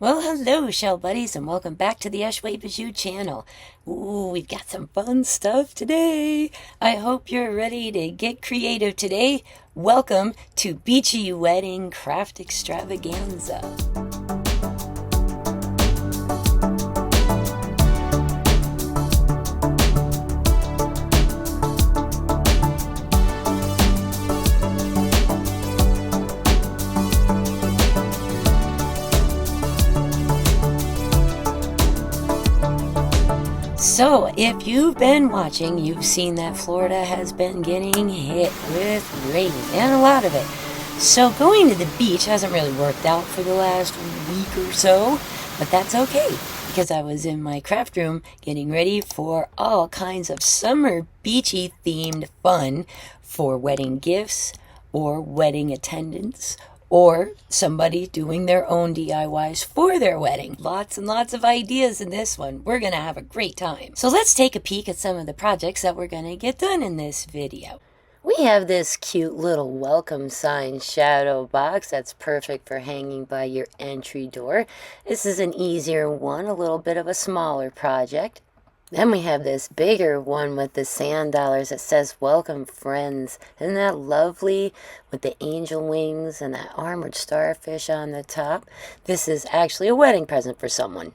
Well, hello, shell buddies, and welcome back to the Bijou channel. Ooh, we've got some fun stuff today. I hope you're ready to get creative today. Welcome to Beachy Wedding Craft Extravaganza. So, if you've been watching, you've seen that Florida has been getting hit with rain, and a lot of it. So, going to the beach hasn't really worked out for the last week or so, but that's okay, because I was in my craft room getting ready for all kinds of summer beachy themed fun for wedding gifts or wedding attendants, or somebody doing their own DIYs for their wedding. Lots and lots of ideas in this one. We're going to have a great time. So let's take a peek at some of the projects that we're going to get done in this video. We have this cute little welcome sign shadow box that's perfect for hanging by your entry door. This is an easier one, a little bit of a smaller project. Then we have this bigger one with the sand dollars that says Welcome Friends. Isn't that lovely? With the angel wings and that armored starfish on the top. This is actually a wedding present for someone.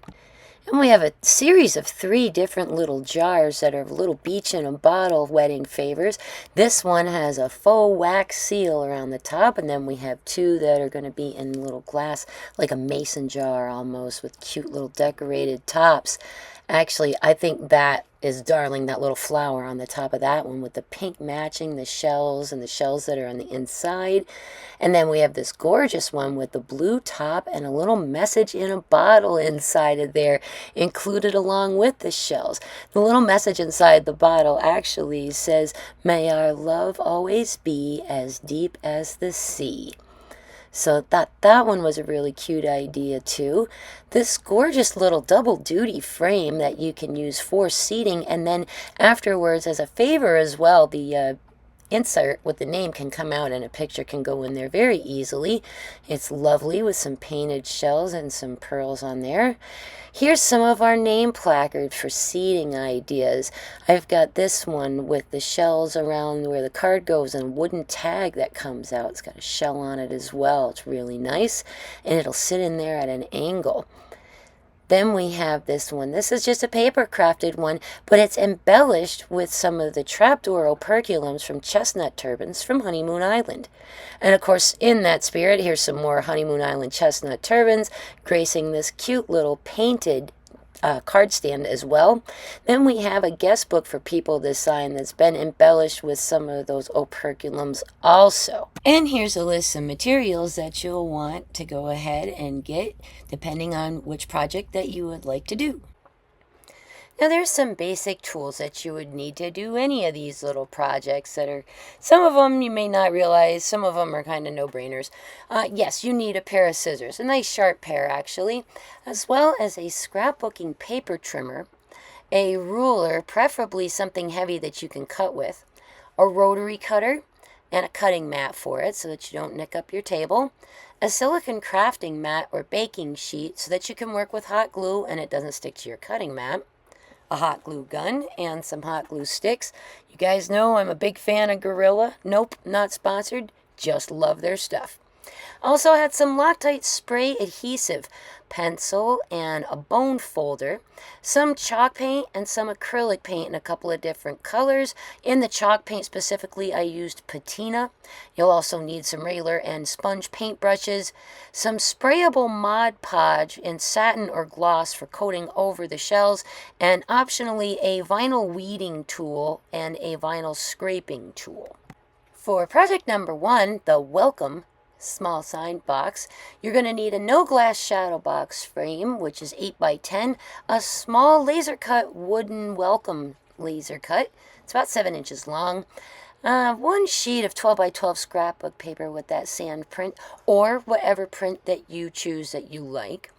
And we have a series of 3 different little jars that are little beach in a bottle wedding favors. This one has a faux wax seal around the top, and then we have 2 that are going to be in little glass, like a mason jar almost, with cute little decorated tops. Actually, I think that is darling, that little flower on the top of that one with the pink matching the shells and the shells that are on the inside. And then we have this gorgeous one with the blue top and a little message in a bottle inside of there, included along with the shells. The little message inside the bottle actually says, "May our love always be as deep as the sea." So that one was a really cute idea too. This gorgeous little double duty frame that you can use for seating, and then afterwards as a favor as well, the insert with the name can come out and a picture can go in there very easily. It's lovely with some painted shells and some pearls on there. Here's some of our name placard for seating ideas. I've got this one with the shells around where the card goes and a wooden tag that comes out. It's got a shell on it as well. It's really nice, and it'll sit in there at an angle. Then we have this one. This is just a paper crafted one, but it's embellished with some of the trapdoor operculums from chestnut turbans from Honeymoon Island. And of course, in that spirit, here's some more Honeymoon Island chestnut turbans gracing this cute little painted card stand as well. Then we have a guest book for people to sign that's been embellished with some of those operculums also. And here's a list of materials that you'll want to go ahead and get depending on which project that you would like to do. Now there's some basic tools that you would need to do any of these little projects that are, some of them you may not realize, some of them are kind of no-brainers. Yes, you need a pair of scissors, a nice sharp pair actually, as well as a scrapbooking paper trimmer, a ruler, preferably something heavy that you can cut with, a rotary cutter, and a cutting mat for it so that you don't nick up your table, a silicone crafting mat or baking sheet so that you can work with hot glue and it doesn't stick to your cutting mat, a hot glue gun, and some hot glue sticks. You guys know I'm a big fan of Gorilla. Nope, not sponsored. Just love their stuff. Also had some Loctite spray adhesive, pencil, and a bone folder, some chalk paint and some acrylic paint in a couple of different colors. In the chalk paint specifically, I used patina. You'll also need some regular and sponge paint brushes, some sprayable Mod Podge in satin or gloss for coating over the shells, and optionally a vinyl weeding tool and a vinyl scraping tool. For project number 1, the Welcome small sign box, you're going to need a no glass shadow box frame, which is 8 by 10, a small laser cut wooden welcome laser cut. It's about 7 inches long. 1 sheet of 12 by 12 scrapbook paper with that sand print, or whatever print that you choose that you like.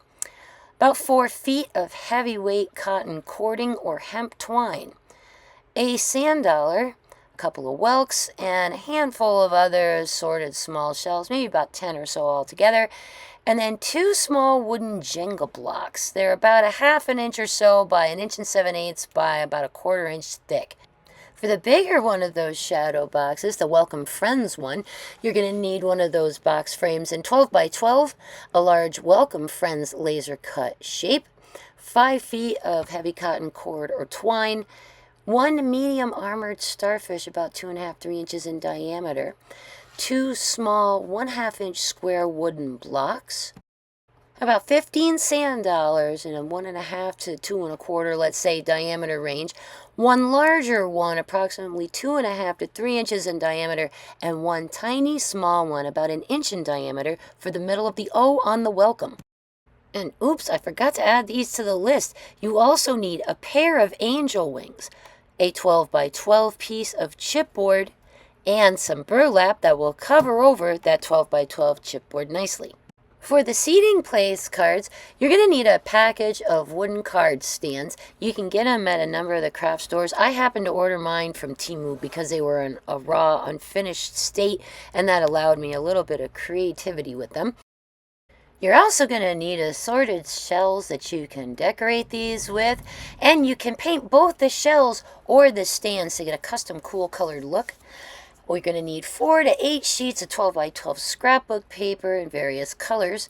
About 4 feet of heavyweight cotton cording or hemp twine. A sand dollar, a couple of whelks, and a handful of other assorted small shells, maybe about 10 or so altogether. And then 2 small wooden Jenga blocks. They're about a 1/2 inch or so by 1 7/8 by about a 1/4 inch thick. For the bigger one of those shadow boxes, the Welcome Friends one, you're going to need one of those box frames in 12 by 12, a large Welcome Friends laser cut shape, 5 feet of heavy cotton cord or twine, 1 medium armored starfish about 2.5 to 3 inches in diameter, 2 small 1/2 inch square wooden blocks, about 15 sand dollars in a 1.5 to 2.25, let's say, diameter range, 1 larger one approximately 2.5 to 3 inches in diameter, and 1 tiny small one about 1 inch in diameter for the middle of the O on the welcome. And oops, I forgot to add these to the list. You also need a pair of angel wings, a 12 by 12 piece of chipboard, and some burlap that will cover over that 12 by 12 chipboard nicely. For the seating place cards, you're going to need a package of wooden card stands. You can get them at a number of the craft stores. I happened to order mine from Temu because they were in a raw, unfinished state, and that allowed me a little bit of creativity with them. You're also going to need assorted shells that you can decorate these with, and you can paint both the shells or the stands to get a custom cool colored look. We're going to need 4 to 8 sheets of 12 by 12 scrapbook paper in various colors,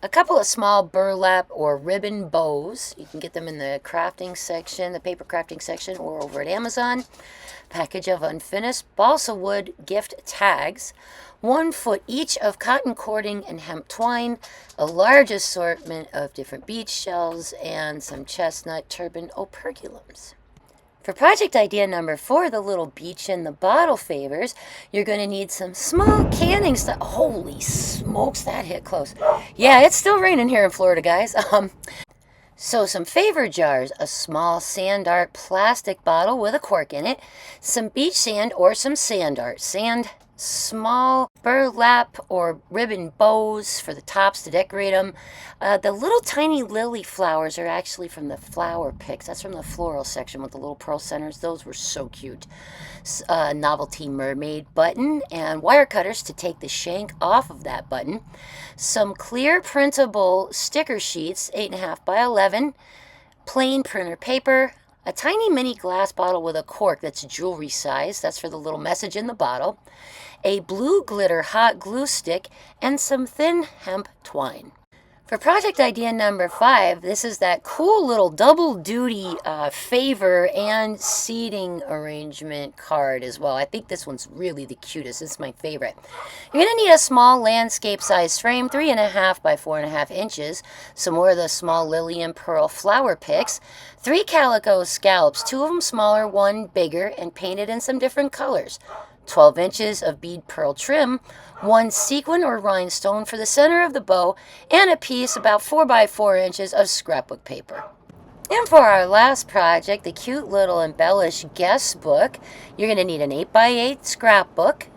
a couple of small burlap or ribbon bows. You can get them in the crafting section, the paper crafting section, or over at Amazon. Package of unfinished balsa wood gift tags, 1 foot each of cotton cording and hemp twine, a large assortment of different beach shells, and some chestnut turban operculums. For project idea number 4, the little beach in the bottle favors, you're going to need some small canning stuff. Holy smokes, that hit close. Yeah, it's still raining here in Florida, guys. So some favor jars, a small sand art plastic bottle with a cork in it, some beach sand or some sand art sand, small burlap or ribbon bows for the tops to decorate them. The little tiny lily flowers are actually from the flower picks. That's from the floral section with the little pearl centers. Those were so cute. Novelty mermaid button and wire cutters to take the shank off of that button. Some clear printable sticker sheets, 8.5 by 11, plain printer paper, a tiny mini glass bottle with a cork that's jewelry size. That's for the little message in the bottle. A blue glitter hot glue stick, and some thin hemp twine. For project idea number 5, this is that cool little double duty favor and seating arrangement card as well. I think this one's really the cutest. It's my favorite. You're going to need a small landscape size frame, 3.5 by 4.5 inches, some more of the small lily and pearl flower picks, 3 calico scallops, 2 of them smaller, 1 bigger, and painted in some different colors. 12 inches of bead pearl trim, 1 sequin or rhinestone for the center of the bow, and a piece about 4 by 4 inches of scrapbook paper. And for our last project, the cute little Embellished Guestbook, you're going to need an 8 by 8 scrapbook,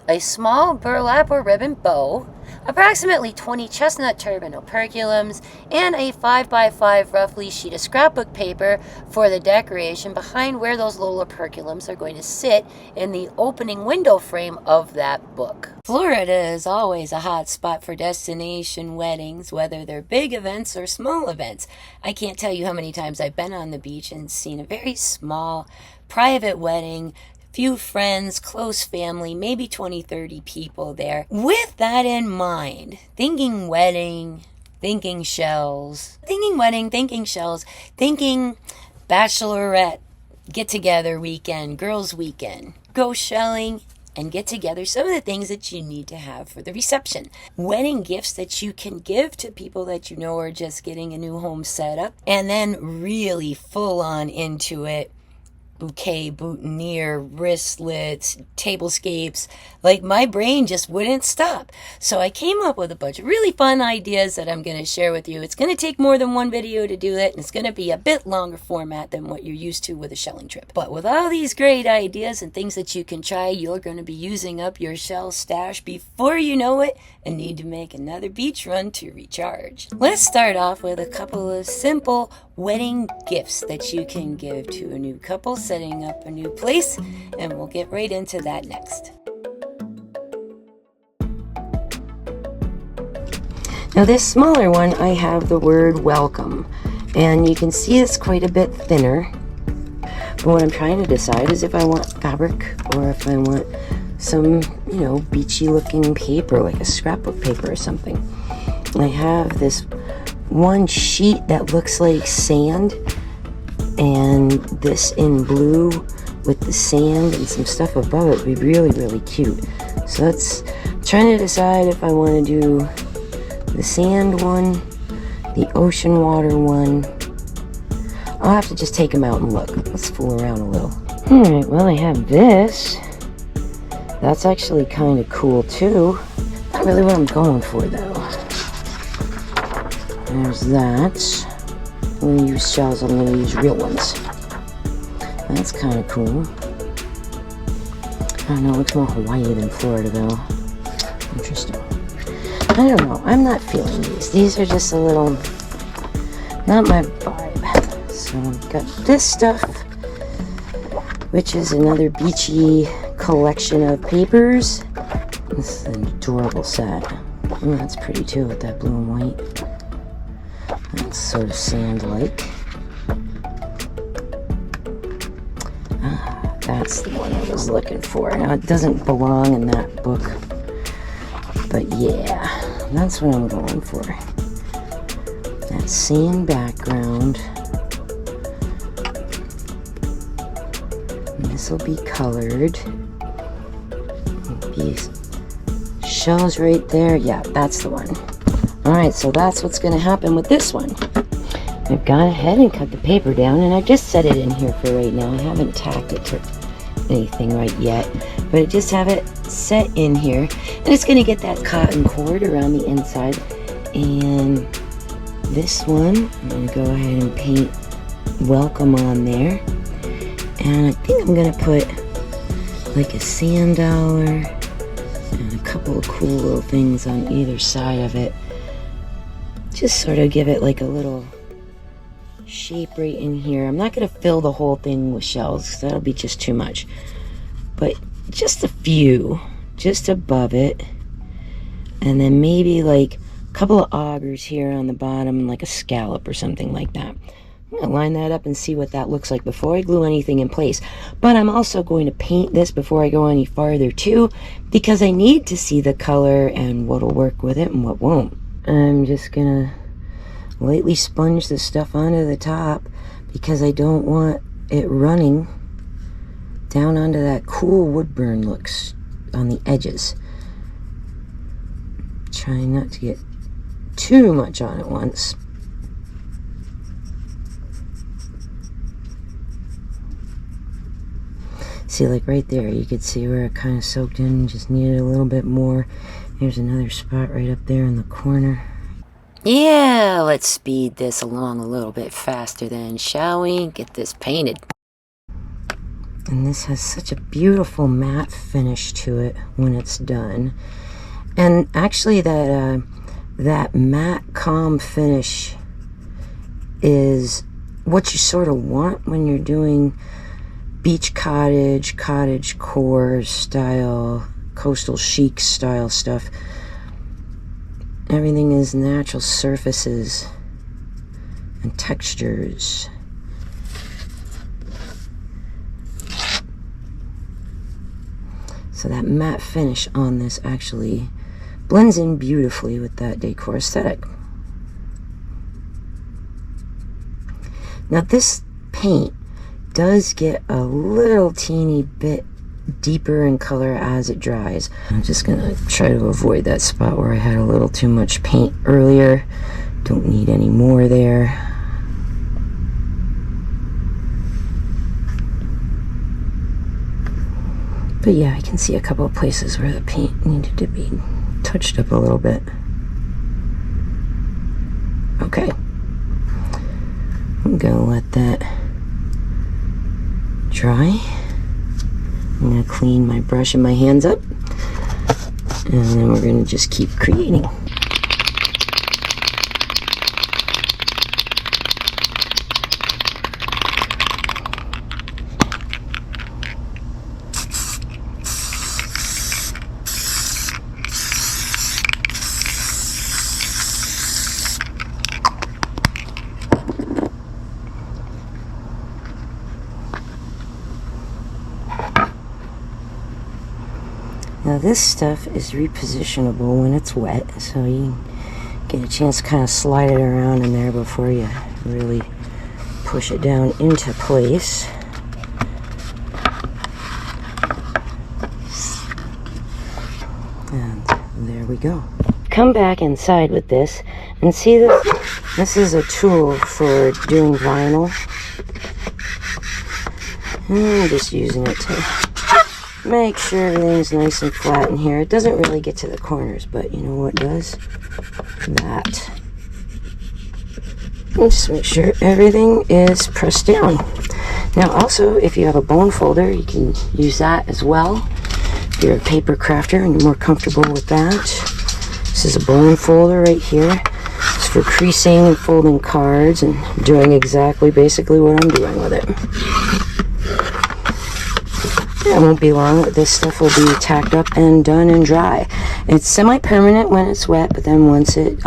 a small burlap or ribbon bow, approximately 20 chestnut turban operculums, and a 5 by 5 roughly sheet of scrapbook paper for the decoration behind where those little operculums are going to sit in the opening window frame of that book. Florida is always a hot spot for destination weddings, whether they're big events or small events. I can't tell you how many times I've been on the beach and seen a very small private wedding, few friends, close family, maybe 20, 30 people there. With that in mind, thinking wedding, thinking shells, thinking bachelorette, get-together weekend, girls' weekend, go shelling, and get together some of the things that you need to have for the reception. Wedding gifts that you can give to people that you know are just getting a new home set up, and then really full on into it. Bouquet, boutonniere, wristlets, tablescapes. Like, my brain just wouldn't stop. So I came up with a bunch of really fun ideas that I'm going to share with you. It's going to take more than one video to do it, and it's going to be a bit longer format than what you're used to with a shelling trip. But with all these great ideas and things that you can try, you're going to be using up your shell stash before you know it and need to make another beach run to recharge. Let's start off with a couple of simple wedding gifts that you can give to a new couple setting up a new place, and we'll get right into that next. Now this smaller one, I have the word welcome, and you can see it's quite a bit thinner. But what I'm trying to decide is if I want fabric or if I want some, you know, beachy looking paper, like a scrapbook paper or something. I have this one sheet that looks like sand, and this in blue with the sand and some stuff above it would be really, really cute. So that's trying to decide if I want to do the sand one, the ocean water one. I'll have to just take them out and look. Let's fool around a little. Alright, well, I have this. That's actually kind of cool too. Not really what I'm going for though. There's that. I'm going to use shells, I'm going to use real ones. That's kind of cool. I don't know, it looks more Hawaii than Florida though. Interesting. I don't know, I'm not feeling these. These are just a little, not my vibe. So I've got this stuff, which is another beachy collection of papers. This is an adorable set. Oh, that's pretty too with that blue and white. That's sort of sand-like. That's the one I was looking for. Now, it doesn't belong in that book, but yeah, that's what I'm going for. That sand background. And this will be colored. These shells right there. Yeah, that's the one. Alright, so that's what's going to happen with this one. I've gone ahead and cut the paper down, and I just set it in here for right now. I haven't tacked it to anything right yet, but I just have it set in here, and it's going to get that cotton cord around the inside. And this one, I'm going to go ahead and paint welcome on there, and I think I'm going to put like a sand dollar and a couple of cool little things on either side of it. Just sort of give it like a little shape right in here. I'm not going to fill the whole thing with shells because that'll be just too much, but just a few just above it, and then maybe like a couple of augers here on the bottom, like a scallop or something like that. I'm going to line that up and see what that looks like before I glue anything in place. But I'm also going to paint this before I go any farther too, because I need to see the color and what'll work with it and what won't. I'm just gonna lightly sponge the stuff onto the top because I don't want it running down onto that cool wood burn looks on the edges. Trying not to get too much on at once. See, like right there, you could see where it kind of soaked in, just needed a little bit more. There's another spot right up there in the corner. Yeah, let's speed this along a little bit faster then, shall we? Get this painted. And this has such a beautiful matte finish to it when it's done. And actually that matte calm finish is what you sort of want when you're doing beach cottage, cottage core style, coastal chic style stuff. Everything is natural surfaces and textures. So that matte finish on this actually blends in beautifully with that decor aesthetic. Now this paint does get a little teeny bit deeper in color as it dries. I'm just gonna try to avoid that spot where I had a little too much paint earlier. Don't need any more there. But yeah, I can see a couple of places where the paint needed to be touched up a little bit. Okay. I'm gonna let that dry. I'm going to clean my brush and my hands up, and then we're going to just keep creating. Now this stuff is repositionable when it's wet, so you get a chance to kind of slide it around in there before you really push it down into place. And there we go. Come back inside with this and see this. This is a tool for doing vinyl. I'm just using it to make sure everything's nice and flat in here. It doesn't really get to the corners, but you know what does? That. And just make sure everything is pressed down. Now also, if you have a bone folder, you can use that as well. If you're a paper crafter and you're more comfortable with that. This is a bone folder right here. It's for creasing and folding cards and doing exactly basically what I'm doing with it. It won't be long. This stuff will be tacked up and done and dry. It's semi-permanent when it's wet, but then once it,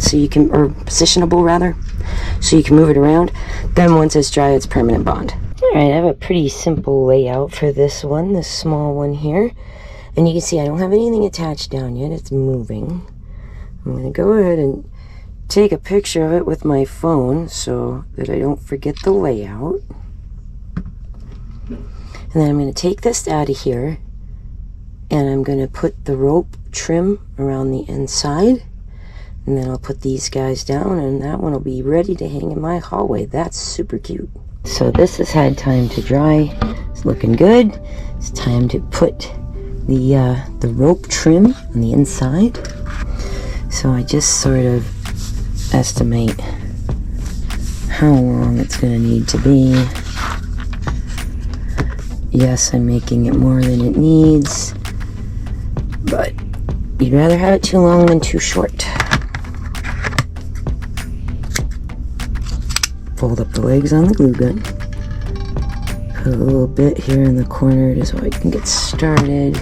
so you can, or positionable rather, so you can move it around. Then once it's dry, it's permanent bond. All right, I have a pretty simple layout for this one, this small one here. And you can see I don't have anything attached down yet. It's moving. I'm going to go ahead and take a picture of it with my phone so that I don't forget the layout. And then I'm going to take this out of here and I'm going to put the rope trim around the inside. And then I'll put these guys down and that one will be ready to hang in my hallway. That's super cute. So this has had time to dry. It's looking good. It's time to put the rope trim on the inside. So I just sort of estimate how long it's going to need to be. Yes, I'm making it more than it needs, but you'd rather have it too long than too short. Fold up the legs on the glue gun. Put a little bit here in the corner just so I can get started.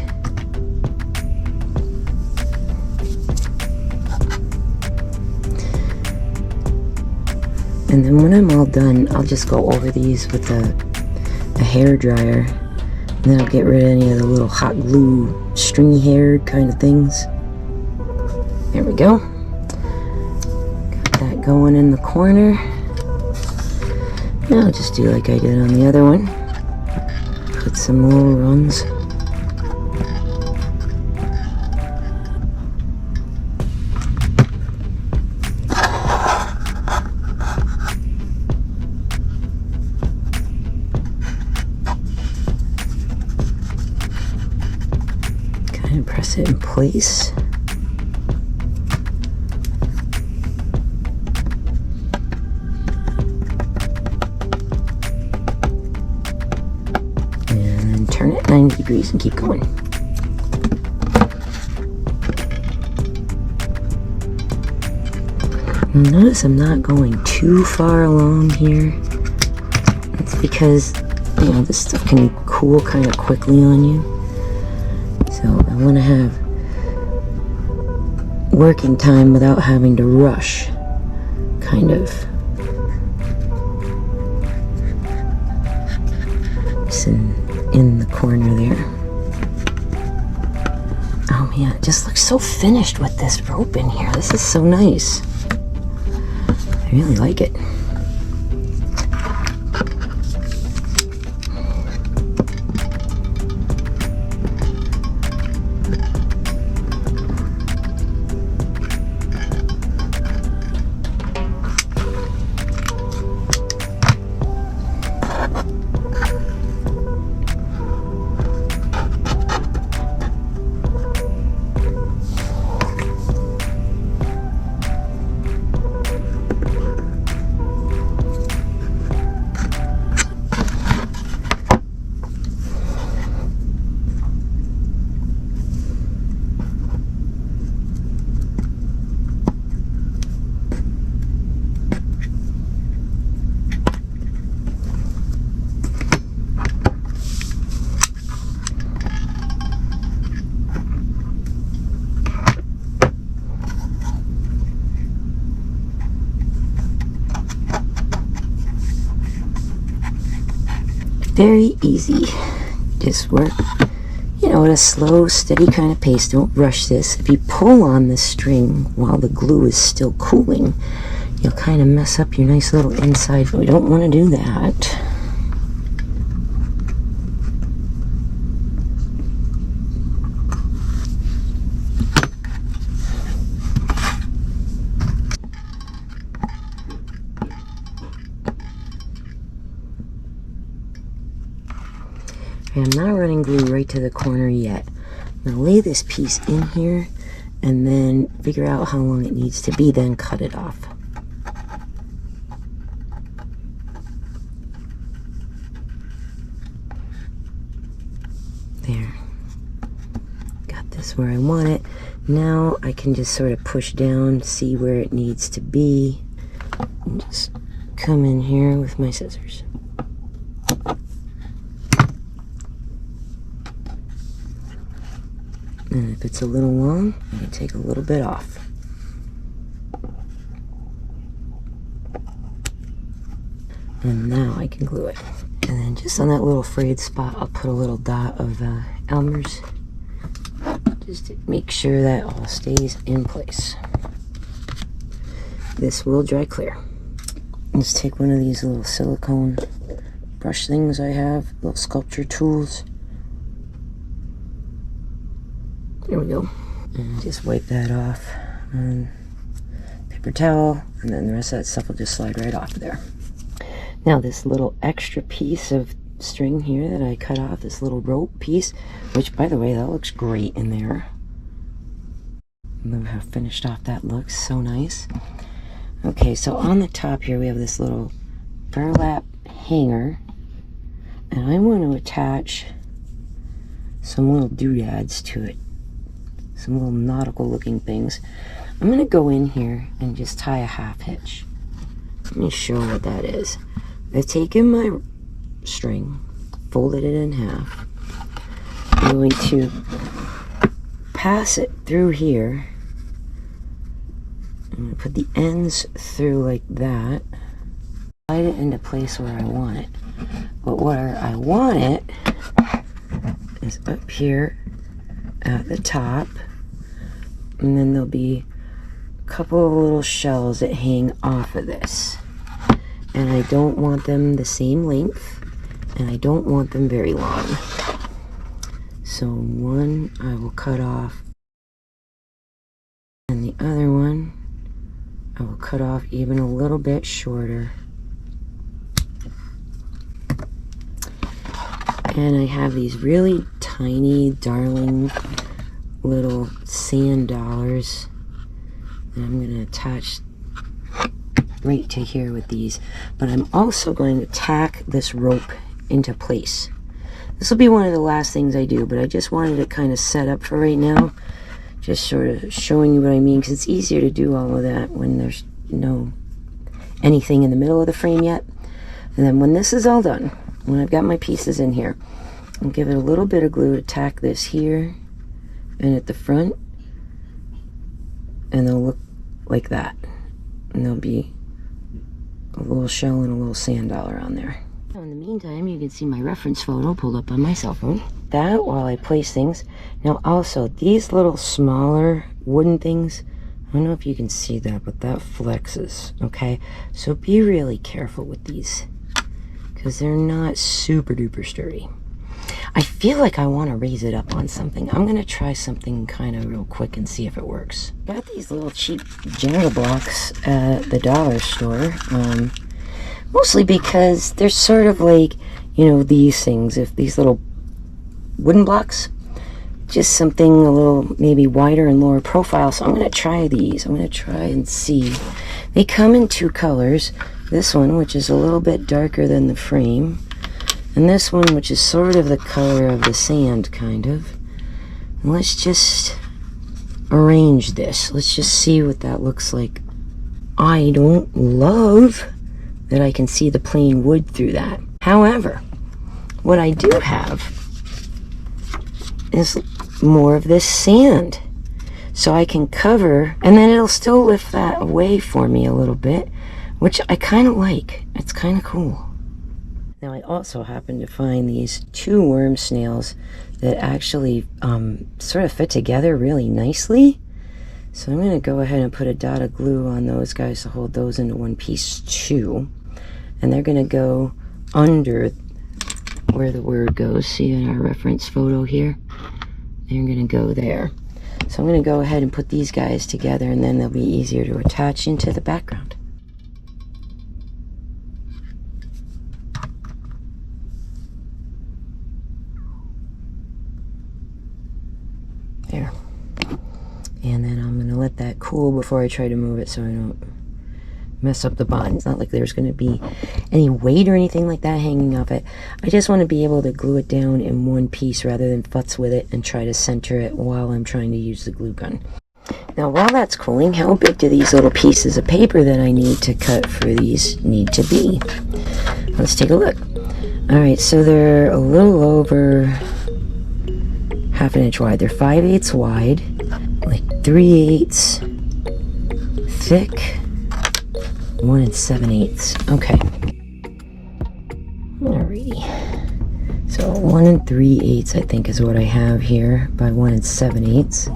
And then when I'm all done, I'll just go over these with a hair dryer. And then I'll get rid of any of the little hot glue, stringy haired kind of things. There we go. Got that going in the corner. Now I'll just do like I did on the other one. Put some little runs. And press it in place. And then turn it 90 degrees and keep going. Notice I'm not going too far along here. That's because, you know, this stuff can cool kind of quickly on you. So I want to have working time without having to rush, kind of. Just in the corner there. Oh man, it just looks so finished with this rope in here. This is so nice. I really like it. Very easy. Just work. Yeah, know, at a slow, steady kind of pace. Don't rush this. If you pull on the string while the glue is still cooling, you'll kind of mess up your nice little inside. We don't want to do that. I'm not running glue right to the corner yet. I'm going to lay this piece in here and then figure out how long it needs to be, then cut it off. There. Got this where I want it. Now I can just sort of push down, see where it needs to be, and just come in here with my scissors. And if it's a little long, I can take a little bit off. And now I can glue it. And then just on that little frayed spot, I'll put a little dot of Elmer's, just to make sure that all stays in place. This will dry clear. Let's take one of these little silicone brush things I have, little sculpture tools. There we go. And just wipe that off on paper towel, and then the rest of that stuff will just slide right off there. Now this little extra piece of string here that I cut off, this little rope piece, which by the way, that looks great in there. Look how finished off that looks, so nice. Okay, so on the top here we have this little burlap hanger, and I want to attach some little doodads to it. Some little nautical looking things. I'm going to go in here and just tie a half hitch. Let me show what that is. I've taken my string, folded it in half. I'm going to pass it through here. I'm going to put the ends through like that. Slide it into place where I want it. But where I want it is up here at the top. And then there'll be a couple of little shells that hang off of this. And I don't want them the same length, and I don't want them very long. So one I will cut off, and the other one I will cut off even a little bit shorter. And I have these really tiny, darling little sand dollars that I'm going to attach right to here with these. But I'm also going to tack this rope into place. This will be one of the last things I do, but I just wanted to kind of set up for right now, just sort of showing you what I mean, because it's easier to do all of that when there's no anything in the middle of the frame yet. And then when this is all done, when I've got my pieces in here, I'll give it a little bit of glue to tack this here and at the front, and they'll look like that, and there'll be a little shell and a little sand dollar on there. In the meantime, you can see my reference photo pulled up on my cell phone. That while I place things. Now also, these little smaller wooden things, I don't know if you can see that, but that flexes, okay? So be really careful with these, because they're not super duper sturdy. I feel like I want to raise it up on something. I'm going to try something kind of real quick and see if it works. Got these little cheap Jenga blocks at the dollar store. Mostly because they're sort of like, you know, these things. If these little wooden blocks, just something a little maybe wider and lower profile. So I'm going to try these. I'm going to try and see. They come in two colors. This one, which is a little bit darker than the frame. And this one, which is sort of the color of the sand, kind of. And let's just arrange this. Let's just see what that looks like. I don't love that I can see the plain wood through that. However, what I do have is more of this sand. So I can cover, and then it'll still lift that away for me a little bit, which I kind of like. It's kind of cool. Now I also happened to find these 2 worm snails that actually sort of fit together really nicely. So I'm going to go ahead and put a dot of glue on those guys to hold those into one piece too. And they're going to go under where the word goes. See in our reference photo here? They're going to go there. So I'm going to go ahead and put these guys together, and then they'll be easier to attach into the background. There. And then I'm going to let that cool before I try to move it so I don't mess up the bond. It's not like there's going to be any weight or anything like that hanging off it. I just want to be able to glue it down in one piece rather than futz with it and try to center it while I'm trying to use the glue gun. Now while that's cooling, how big do these little pieces of paper that I need to cut for these need to be? Let's take a look. Alright, so they're a little over ½ inch wide. They're 5/8 wide, like 3/8 thick, 1 7/8. Okay. Alrighty. So 1 3/8 I think is what I have here by 1 7/8.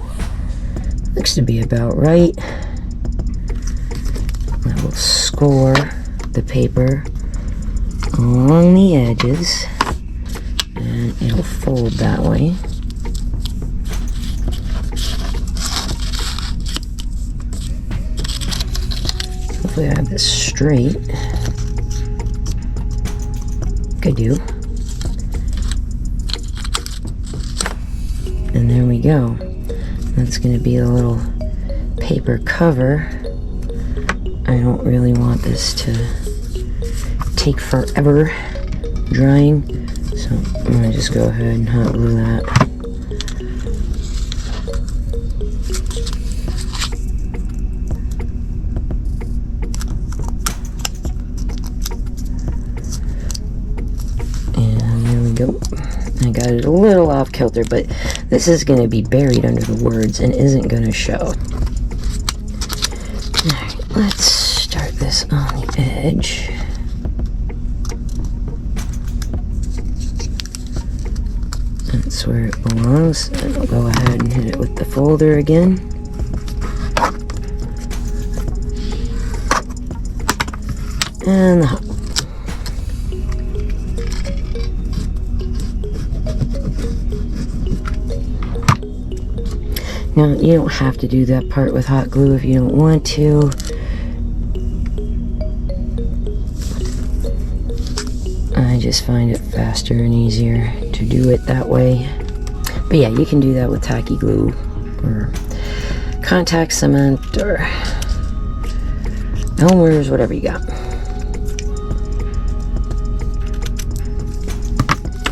Looks to be about right. I will score the paper along the edges and it'll fold that way. Hopefully I have this straight. Could do. And there we go. That's going to be a little paper cover. I don't really want this to take forever drying, so I'm going to just go ahead and hot glue that. Go. I got it a little off kilter, but this is going to be buried under the words and isn't going to show. Alright, let's start this on the edge. That's where it belongs. And I'll go ahead and hit it with the folder again. And the hot. Now, you don't have to do that part with hot glue if you don't want to. I just find it faster and easier to do it that way. But yeah, you can do that with tacky glue or contact cement or Elmer's, whatever you got.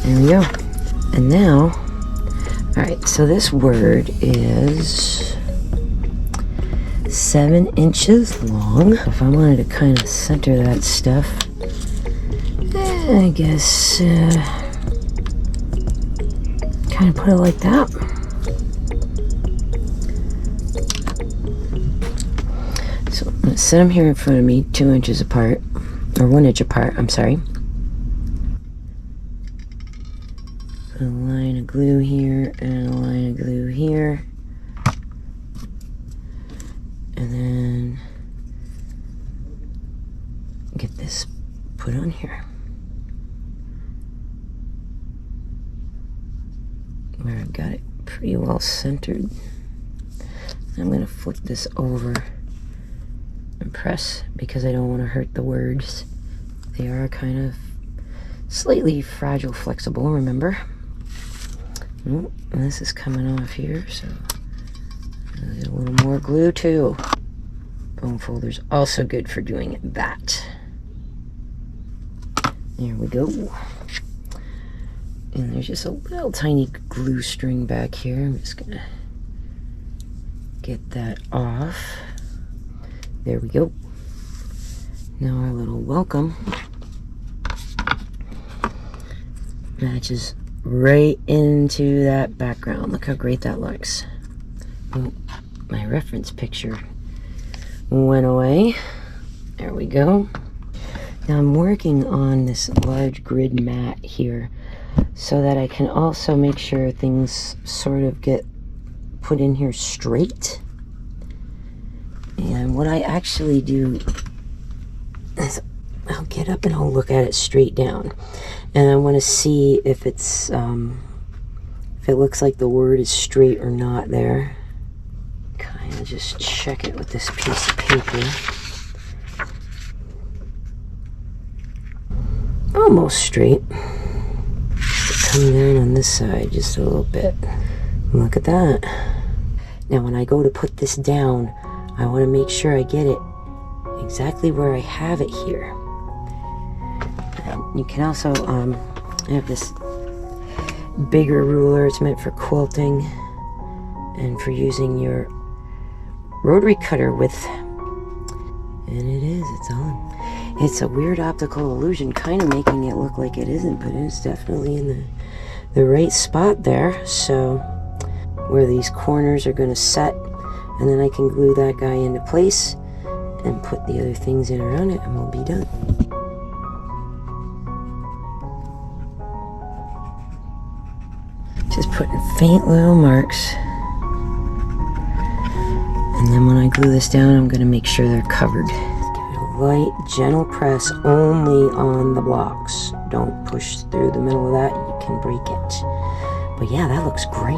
There we go. And now, alright, so this word is 7 inches long. If I wanted to kind of center that stuff, I guess kind of put it like that. So I'm going to set them here in front of me 2 inches apart, or 1 inch apart, I'm sorry. A line of glue here and a line of glue here, and then get this put on here where I've got it pretty well centered. I'm going to flip this over and press because I don't want to hurt the words. They are kind of slightly fragile, flexible, remember. Oh, and this is coming off here, so a little more glue too. Bone folder's also good for doing that. There we go. And there's just a little tiny glue string back here. I'm just gonna get that off. There we go. Now our little welcome matches right into that background. Look how great that looks. Oh, my reference picture went away. There we go. Now I'm working on this large grid mat here so that I can also make sure things sort of get put in here straight. And what I actually do is I'll get up and I'll look at it straight down, and I want to see if it's if it looks like the word is straight or not there. Kind of just check it with this piece of paper. Almost straight. Come down on this side just a little bit. Look at that. Now when I go to put this down, I want to make sure I get it exactly where I have it here. And you can also I have this bigger ruler. It's meant for quilting and for using your rotary cutter with. And it is, it's on. It's a weird optical illusion, kind of making it look like it isn't, but it's definitely in the right spot there. So where these corners are going to set, and then I can glue that guy into place and put the other things in around it, and we'll be done. Just putting faint little marks. And then when I glue this down, I'm going to make sure they're covered. Give it a light, gentle press only on the blocks. Don't push through the middle of that, you can break it. But yeah, that looks great.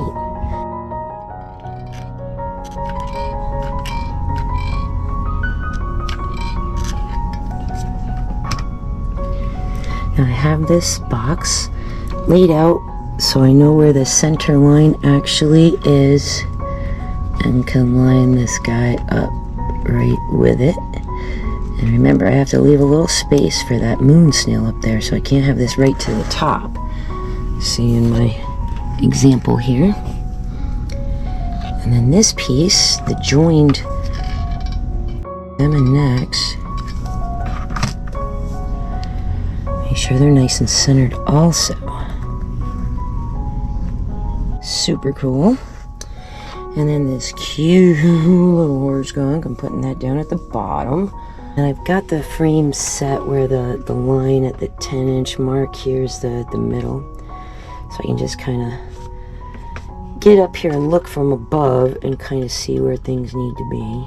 Now I have this box laid out so I know where the center line actually is, and can line this guy up right with it. And remember, I have to leave a little space for that moon snail up there, so I can't have this right to the top. See in my example here. And then this piece, the joined them and necks, make sure they're nice and centered also. Super cool. And then this cute little horse skunk, I'm putting that down at the bottom. And I've got the frame set where the line at the 10-inch mark here is the middle. So I can just kind of get up here and look from above and kind of see where things need to be.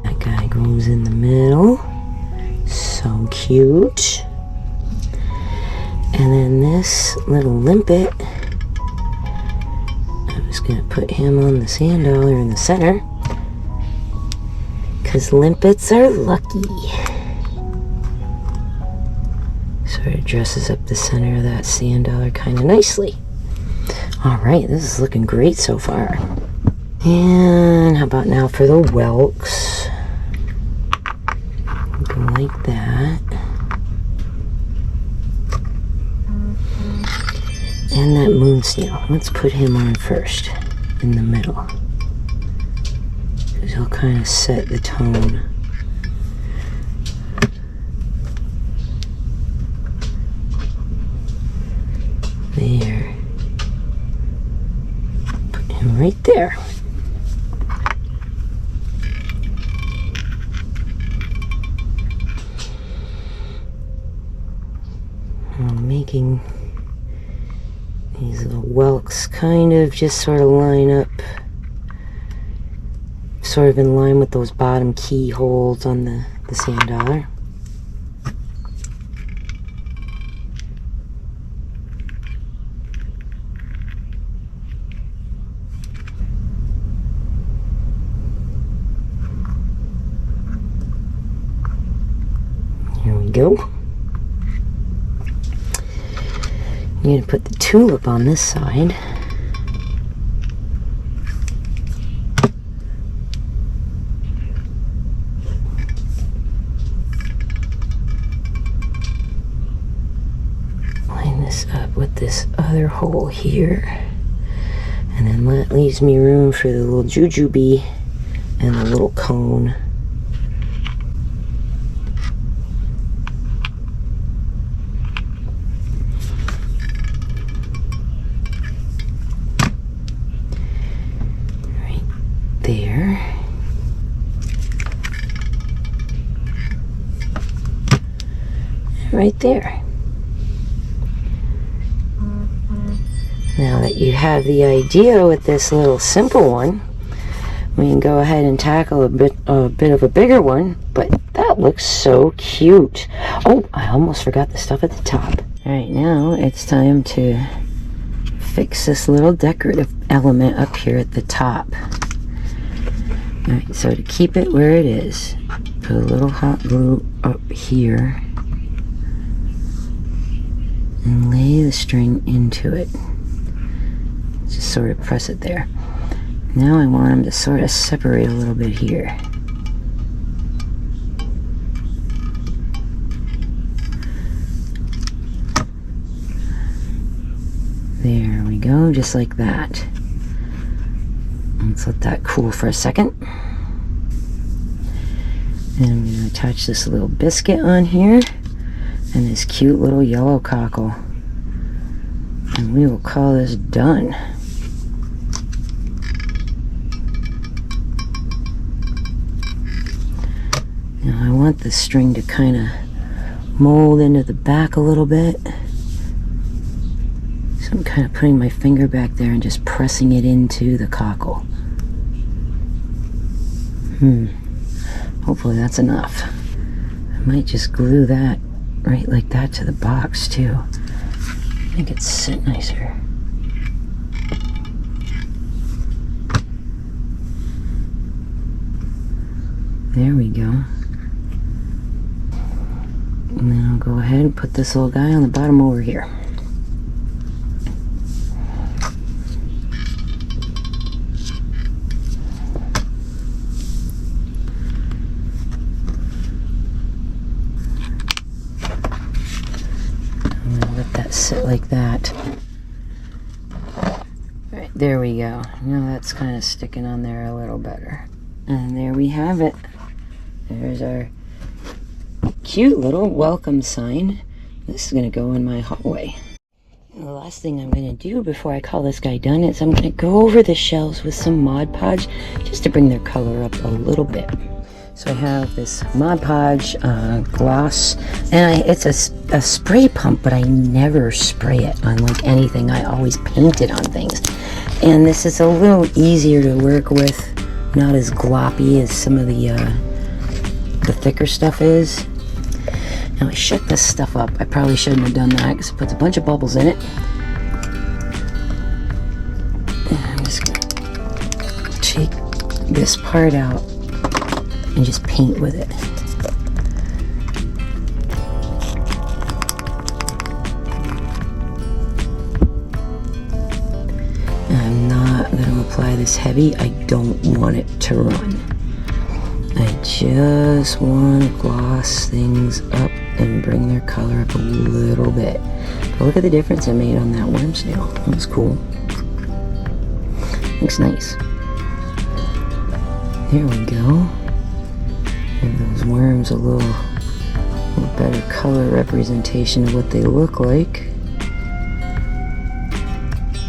That guy goes in the middle. So cute. And then this little limpet, I'm just going to put him on the sand dollar in the center, because limpets are lucky. Sort of dresses up the center of that sand dollar kind of nicely. Alright, this is looking great so far. And how about now for the whelks? Go like that. And that moon snail, let's put him on first, in the middle. Because he'll kind of set the tone. There. Put him right there. I'm making these little whelks kind of just sort of line up, sort of in line with those bottom keyholes on the sand dollar. Here we go. I'm going to put the tulip on this side. Line this up with this other hole here. And then that leaves me room for the little jujube and the little cone. There. right there. Now that you have the idea with this little simple one, we can go ahead and tackle a bit of a bigger one, but that looks so cute. Oh, I almost forgot the stuff at the top. All right, now it's time to fix this little decorative element up here at the top. All right, so to keep it where it is, put a little hot glue up here and lay the string into it. Just sort of press it there. Now I want them to sort of separate a little bit here. There we go, just like that. Let's let that cool for a second. And I'm going to attach this little biscuit on here and this cute little yellow cockle. And we will call this done. Now I want the string to kind of mold into the back a little bit. So I'm kind of putting my finger back there and just pressing it into the cockle. Hopefully that's enough. I might just glue that right like that to the box too. I think it'd sit nicer. There we go. And then I'll go ahead and put this little guy on the bottom over here. I'm going to let that sit like that. Alright, there we go. Now that's kind of sticking on there a little better. And there we have it. There's our cute little welcome sign. This is going to go in my hallway. And the last thing I'm going to do before I call this guy done is I'm going to go over the shelves with some Mod Podge just to bring their color up a little bit. So I have this Mod Podge gloss, and it's a spray pump, but I never spray it on like anything. I always paint it on things. And this is a little easier to work with, not as gloppy as some of the thicker stuff is. Now I shook this stuff up. I probably shouldn't have done that because it puts a bunch of bubbles in it. And I'm just going to take this part out and just paint with it. And I'm not going to apply this heavy. I don't want it to run. I just want to gloss things up and bring their color up a little bit. But look at the difference I made on that worm snail. That was cool. Looks nice. There we go. Give those worms a little better color representation of what they look like.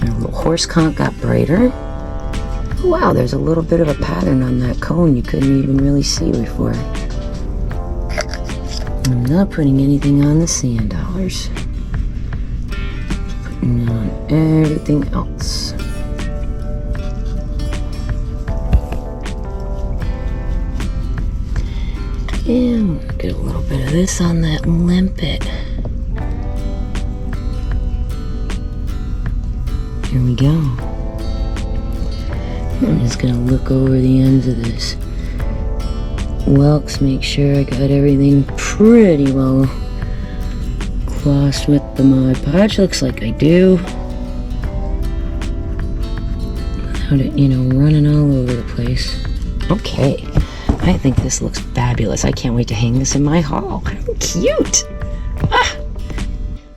Our little horse conch got brighter. Wow, there's a little bit of a pattern on that cone you couldn't even really see before. I'm not putting anything on the sand dollars. Putting on everything else. And we'll get a little bit of this on that limpet. Here we go. I'm just going to look over the ends of this Welks, make sure I got everything pretty well glossed with the Mod Podge. Looks like I do. Without it, running all over the place. Okay, I think this looks fabulous. I can't wait to hang this in my hall. How cute! Ah!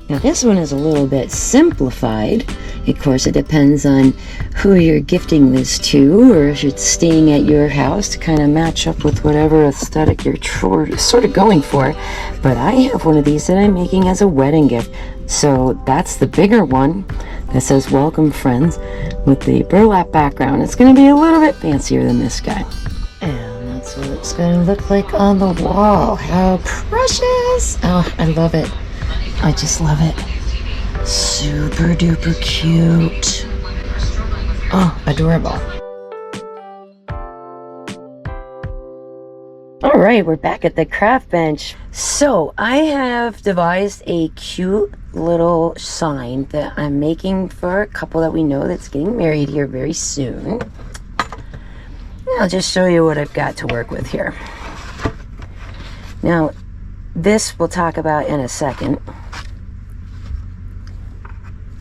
Now this one is a little bit simplified. Of course, it depends on who you're gifting this to, or if it's staying at your house to kind of match up with whatever aesthetic you're sort of going for. But I have one of these that I'm making as a wedding gift. So that's the bigger one that says Welcome Friends with the burlap background. It's going to be a little bit fancier than this guy. And that's what it's gonna look like on the wall. How precious! Oh, I love it. I just love it. Super duper cute. Oh, adorable. All right, we're back at the craft bench. So I have devised a cute little sign that I'm making for a couple that we know that's getting married here very soon. I'll just show you what I've got to work with here. Now, this we'll talk about in a second.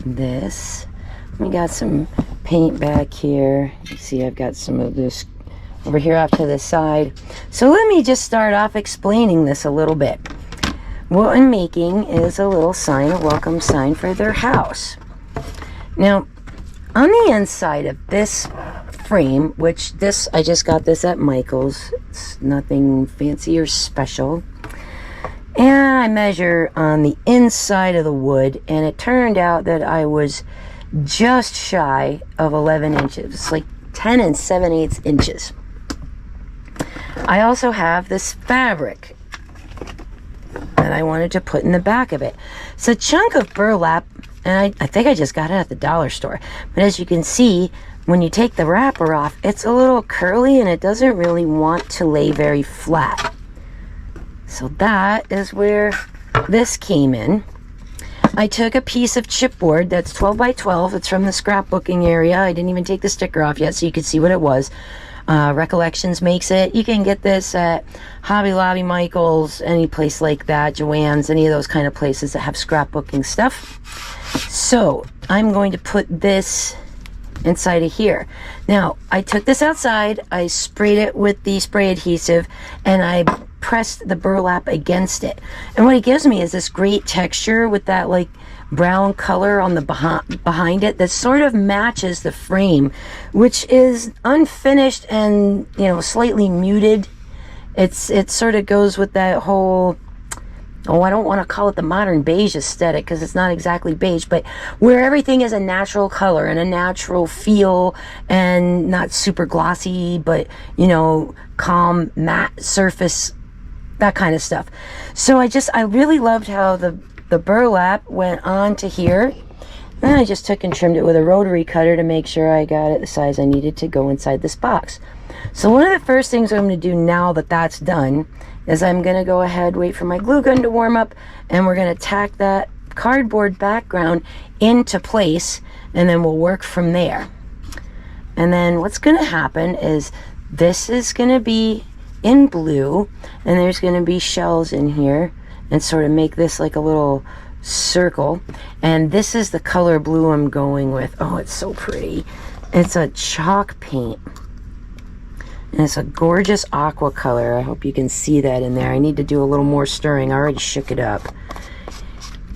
This, we got some paint back here. You see I've got some of this over here off to the side. So let me just start off explaining this a little bit. What I'm making is a little sign, a welcome sign for their house. Now, on the inside of this frame, which this, I just got this at Michael's. It's nothing fancy or special. And I measure on the inside of the wood, and it turned out that I was just shy of 11 inches. It's like 10 7/8 inches. I also have this fabric that I wanted to put in the back of it. It's a chunk of burlap, and I think I just got it at the dollar store. But as you can see, when you take the wrapper off, it's a little curly and it doesn't really want to lay very flat. So that is where this came in. I took a piece of chipboard that's 12 by 12. It's from the scrapbooking area. I didn't even take the sticker off yet so you could see what it was. Recollections makes it. You can get this at Hobby Lobby, Michael's, any place like that, Joann's, any of those kind of places that have scrapbooking stuff. So I'm going to put this inside of here. Now, I took this outside, I sprayed it with the spray adhesive, and I pressed the burlap against it. And what it gives me is this great texture with that like brown color on the behind it that sort of matches the frame, which is unfinished and, you know, slightly muted. It sort of goes with that whole, oh, I don't want to call it the modern beige aesthetic because it's not exactly beige, but where everything is a natural color and a natural feel and not super glossy, but, you know, calm matte surface, that kind of stuff. So I really loved how the burlap went on to here. And I just took and trimmed it with a rotary cutter to make sure I got it the size I needed to go inside this box. So one of the first things I'm going to do now that that's done is I'm going to go ahead, wait for my glue gun to warm up, and we're going to tack that cardboard background into place, and then we'll work from there. And then what's going to happen is this is going to be in blue, and there's going to be shells in here and sort of make this like a little circle. And this is the color blue I'm going with. Oh, it's so pretty. It's a chalk paint. And it's a gorgeous aqua color. I hope you can see that in there. I need to do a little more stirring. I already shook it up.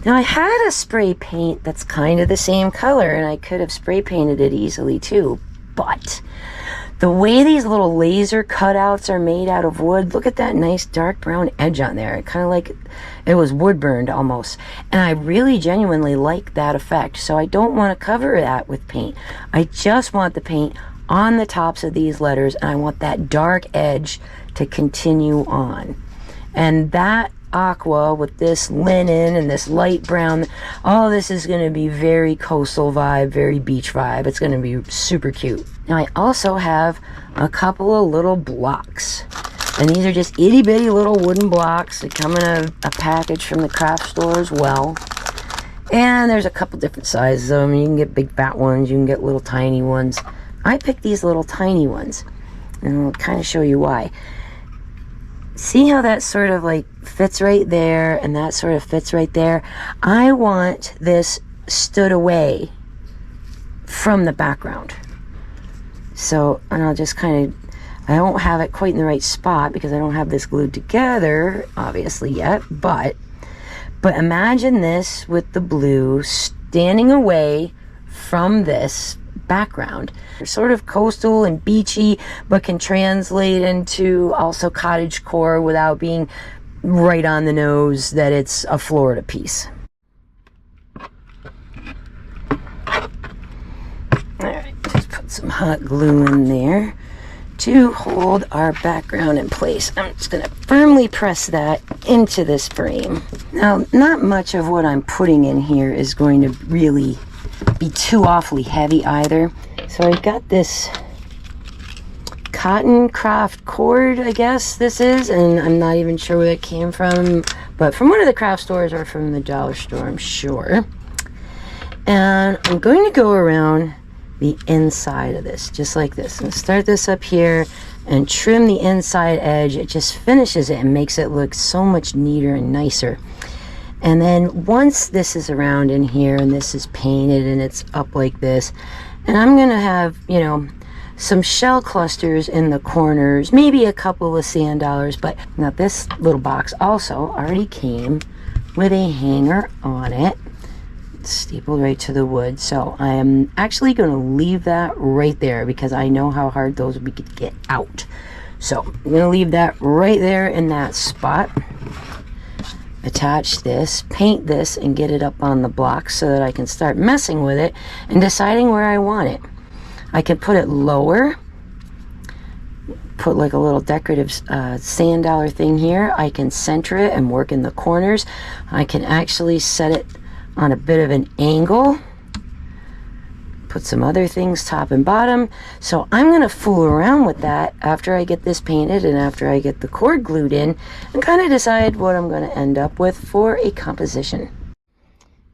Now, I had a spray paint that's kind of the same color, and I could have spray painted it easily too. But the way these little laser cutouts are made out of wood, look at that nice dark brown edge on there. It kind of like it was wood burned almost. And I really genuinely like that effect. So I don't want to cover that with paint. I just want the paint on the tops of these letters, and I want that dark edge to continue on. And that aqua with this linen and this light brown, all this is going to be very coastal vibe, very beach vibe. It's going to be super cute. Now I also have a couple of little blocks, and these are just itty bitty little wooden blocks. They come in a package from the craft store as well, and there's a couple different sizes of them. You can get big fat ones, you can get little tiny ones. I picked these little tiny ones, and I'll kind of show you why. See how that sort of like fits right there, and that sort of fits right there? I want this stood away from the background. So, and I'll just kind of, I don't have it quite in the right spot because I don't have this glued together, obviously, yet, but imagine this with the blue standing away from this background. They're sort of coastal and beachy, but can translate into also cottagecore without being right on the nose that it's a Florida piece. Alright, just put some hot glue in there to hold our background in place. I'm just going to firmly press that into this frame. Now, not much of what I'm putting in here is going to really be too awfully heavy either. So I've got this cotton craft cord, I guess this is, and I'm not even sure where it came from, but from one of the craft stores or from the dollar store, I'm sure. And I'm going to go around the inside of this, just like this. I'm going to start this up here and trim the inside edge. It just finishes it and makes it look so much neater and nicer. And then once this is around in here and this is painted and it's up like this, and I'm going to have, you know, some shell clusters in the corners, maybe a couple of sand dollars. But now this little box also already came with a hanger on it, stapled right to the wood. So I am actually going to leave that right there because I know how hard those would be to get out. So I'm going to leave that right there in that spot. Attach this, paint this, and get it up on the block so that I can start messing with it and deciding where I want it. I can put it lower, put like a little decorative sand dollar thing here. I can center it and work in the corners. I can actually set it on a bit of an angle, put some other things top and bottom. So I'm going to fool around with that after I get this painted and after I get the cord glued in and kind of decide what I'm going to end up with for a composition.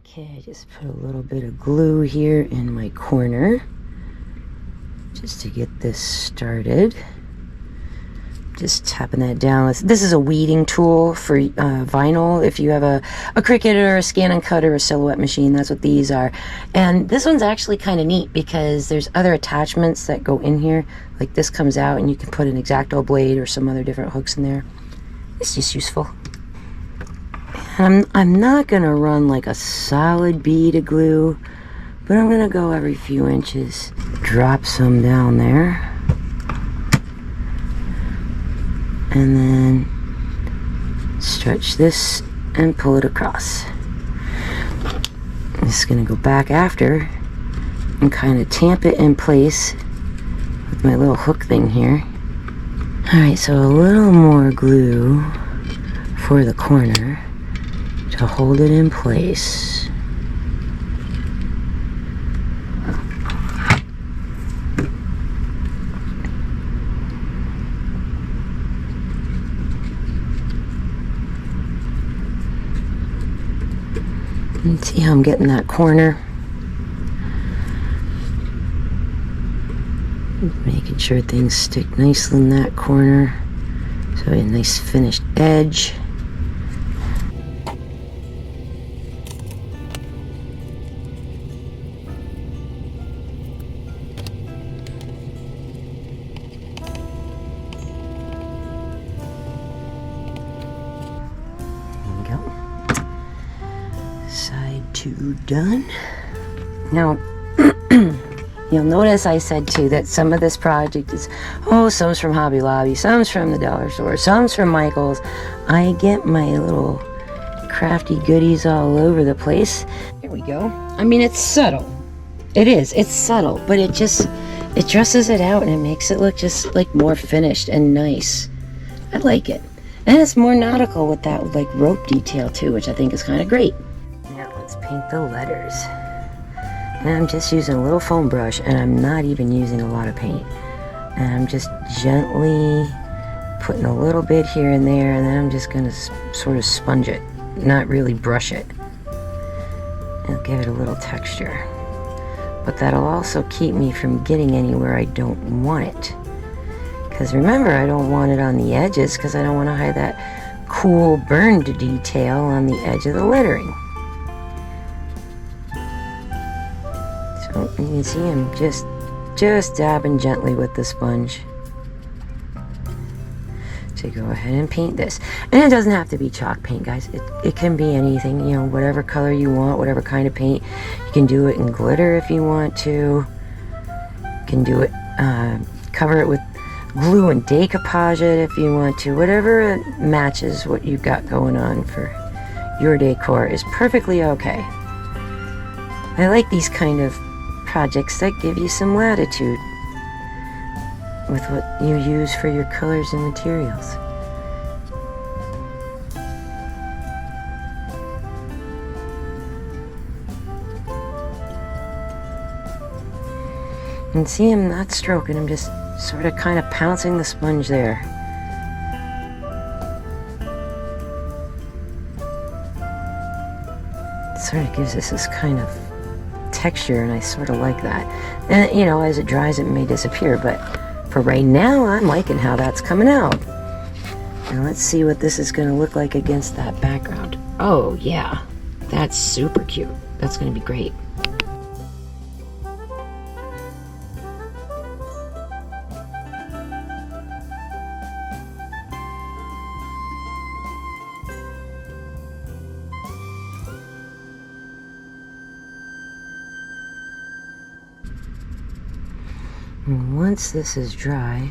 Okay, I just put a little bit of glue here in my corner just to get this started. Just tapping that down. This is a weeding tool for vinyl. If you have a Cricut or a scan and cut or a silhouette machine, that's what these are. And this one's actually kind of neat because there's other attachments that go in here. Like this comes out and you can put an X-Acto blade or some other different hooks in there. It's just useful. And I'm not going to run like a solid bead of glue, but I'm going to go every few inches. Drop some down there. And then stretch this and pull it across. I'm just going to go back after and kind of tamp it in place with my little hook thing here. Alright, so a little more glue for the corner to hold it in place. And see how I'm getting that corner. Making sure things stick nicely in that corner. So a nice finished edge. Done. Now you'll notice I said too that some of this project is, some's from Hobby Lobby, some's from the dollar store, some's from Michael's. I get my little crafty goodies all over the place. There we go. I mean, it's subtle. It's subtle, but it dresses it out and it makes it look just like more finished and nice. I like it. And it's more nautical with that like rope detail too, which I think is kind of great. Paint the letters. And I'm just using a little foam brush and I'm not even using a lot of paint. And I'm just gently putting a little bit here and there, and then I'm just going to sort of sponge it, not really brush it. It'll give it a little texture. But that'll also keep me from getting anywhere I don't want it. Because remember, I don't want it on the edges because I don't want to hide that cool burned detail on the edge of the lettering. So you can see I'm just dabbing gently with the sponge to go ahead and paint this. And it doesn't have to be chalk paint, guys. It can be anything, you know, whatever color you want, whatever kind of paint. You can do it in glitter if you want to. You can do it, cover it with glue and decoupage it if you want to. Whatever matches what you've got going on for your decor is perfectly okay. I like these kind of projects that give you some latitude. with what you use for your colors and materials. And see, I'm not stroking, I'm just sort of kind of pouncing the sponge there. It sort of gives us this kind of texture, and I sort of like that. And you know, as it dries it may disappear, but for right now I'm liking how that's coming out. Now let's see what this is going to look like against that background. Oh yeah, that's super cute. That's going to be great. And once this is dry,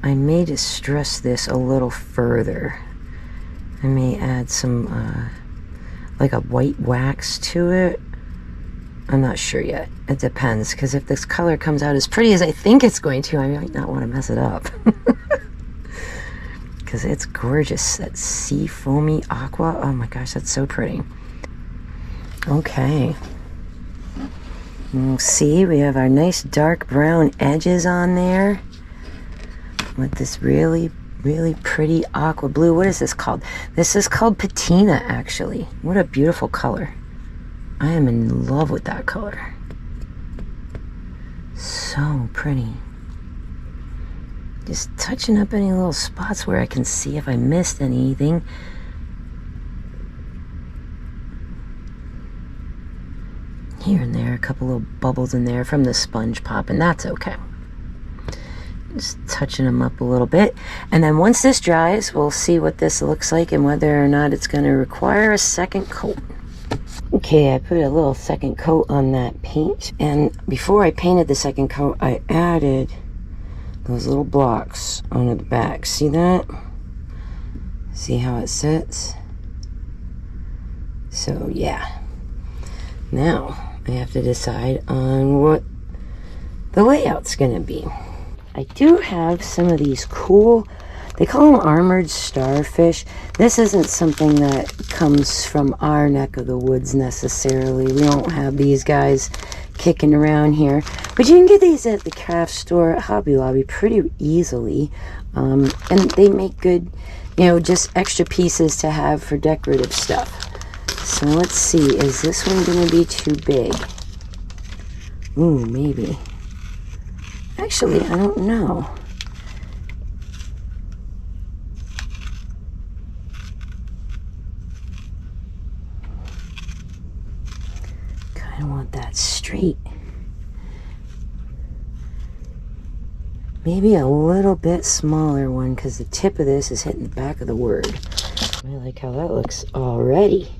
I may distress this a little further. I may add some like a white wax to it. I'm not sure yet. It depends, because if this color comes out as pretty as I think it's going to, I might not want to mess it up. Because it's gorgeous. That sea foamy aqua. Oh my gosh, that's so pretty. Okay. See, we have our nice dark brown edges on there with this really, really pretty aqua blue. What is this called? This is called patina, actually. What a beautiful color. I am in love with that color. So pretty. Just touching up any little spots where I can see if I missed anything. Here and there, a couple little bubbles in there from the sponge pop, and that's okay. Just touching them up a little bit. And then once this dries, we'll see what this looks like and whether or not it's going to require a second coat. Okay, I put a little second coat on that paint, and before I painted the second coat, I added those little blocks onto the back. See that? See how it sits? So yeah. Now I have to decide on what the layout's gonna be. I do have some of these cool, they call them armored starfish. This isn't something that comes from our neck of the woods necessarily. We don't have these guys kicking around here, but you can get these at the craft store at Hobby Lobby pretty easily, and they make good, you know, just extra pieces to have for decorative stuff. So let's see, is this one going to be too big? Ooh, maybe. Actually, I don't know. Kind of want that straight. Maybe a little bit smaller one, because the tip of this is hitting the back of the word. I like how that looks already.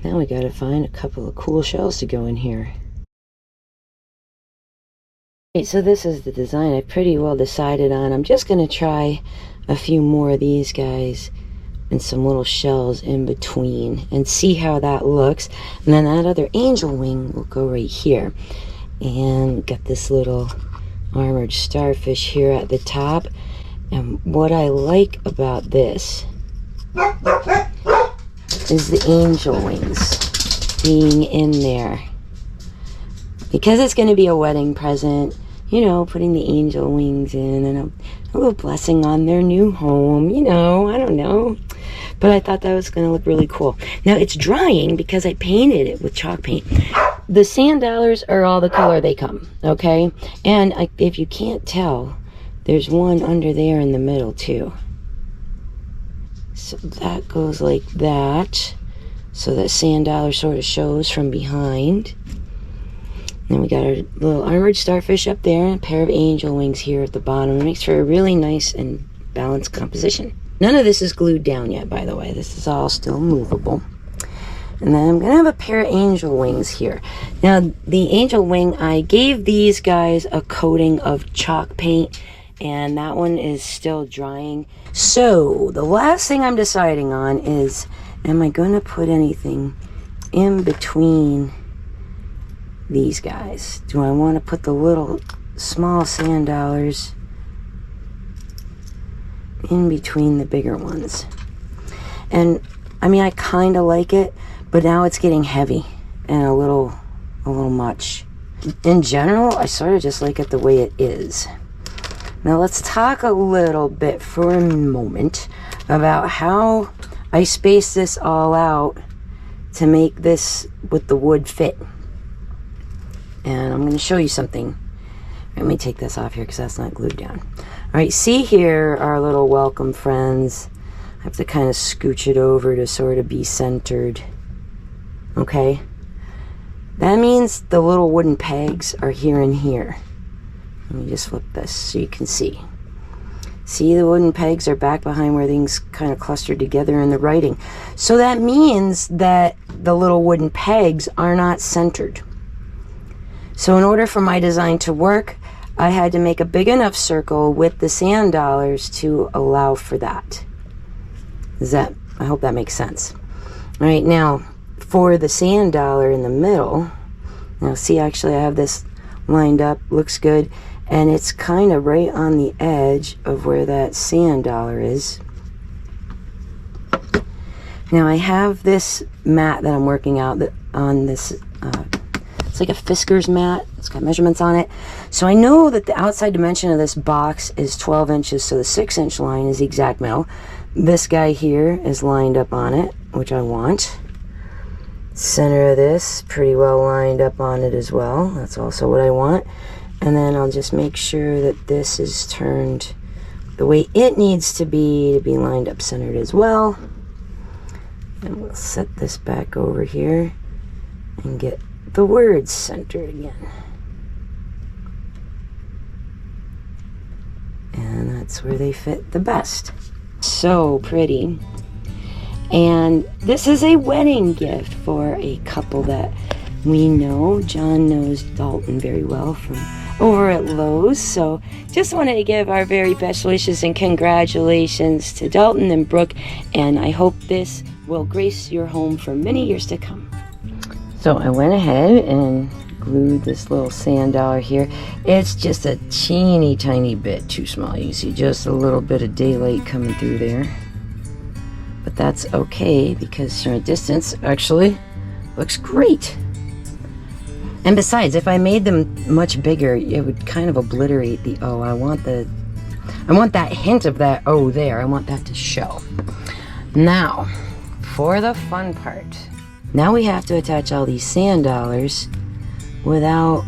Now we got to find a couple of cool shells to go in here. Okay, so this is the design I pretty well decided on. I'm just going to try a few more of these guys and some little shells in between and see how that looks. And then that other angel wing will go right here. And got this little armored starfish here at the top. And what I like about this is the angel wings being in there. Because it's going to be a wedding present, you know, putting the angel wings in and a little blessing on their new home, you know, I don't know. But I thought that was going to look really cool. Now it's drying because I painted it with chalk paint. The sand dollars are all the color they come, okay? And if you can't tell, there's one under there in the middle too. So that goes like that. So that sand dollar sort of shows from behind. Then we got our little armored starfish up there and a pair of angel wings here at the bottom. It makes for a really nice and balanced composition. None of this is glued down yet, by the way. This is all still movable. And then I'm going to have a pair of angel wings here. Now, the angel wing, I gave these guys a coating of chalk paint, and that one is still drying. So, the last thing I'm deciding on is, am I going to put anything in between these guys? Do I want to put the little small sand dollars in between the bigger ones. And I mean, I kind of like it, but now it's getting heavy and a little much. In general, I sort of just like it the way it is. Now let's talk a little bit for a moment about how I space this all out to make this with the wood fit. And I'm going to show you something. Let me take this off here because that's not glued down. Alright, see here our little welcome friends. I have to kind of scooch it over to sort of be centered. Okay? That means the little wooden pegs are here and here. Let me just flip this so you can see. See, the wooden pegs are back behind where things kind of clustered together in the writing. So that means that the little wooden pegs are not centered. So in order for my design to work, I had to make a big enough circle with the sand dollars to allow for that. I hope that makes sense. All right, now for the sand dollar in the middle, now see, actually I have this lined up, looks good, and it's kind of right on the edge of where that sand dollar is. Now I have this mat that I'm working out on this, it's like a Fisker's mat. It's got measurements on it. So I know that the outside dimension of this box is 12 inches, so the 6-inch line is the exact middle. This guy here is lined up on it, which I want. Center of this, pretty well lined up on it as well. That's also what I want. And then I'll just make sure that this is turned the way it needs to be lined up centered as well. And we'll set this back over here and get the words centered again. And that's where they fit the best. So pretty. And this is a wedding gift for a couple that we know. John knows Dalton very well from over at Lowe's. So just wanted to give our very best wishes and congratulations to Dalton and Brooke. And I hope this will grace your home for many years to come. So I went ahead and glued this little sand dollar here. It's just a teeny tiny bit too small. You can see just a little bit of daylight coming through there. But that's okay because from a distance actually looks great. And besides, if I made them much bigger, it would kind of obliterate the O. I want that hint of that O there. I want that to show. Now, for the fun part. Now we have to attach all these sand dollars without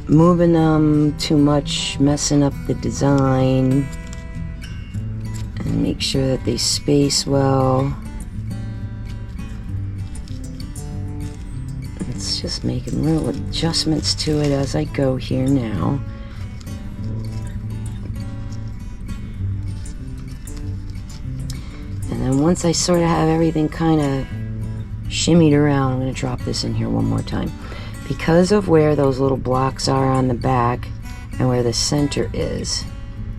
moving them too much, messing up the design, and make sure that they space well. It's just making little adjustments to it as I go here now. And then once I sort of have everything kind of shimmied around, I'm going to drop this in here one more time. Because of where those little blocks are on the back and where the center is.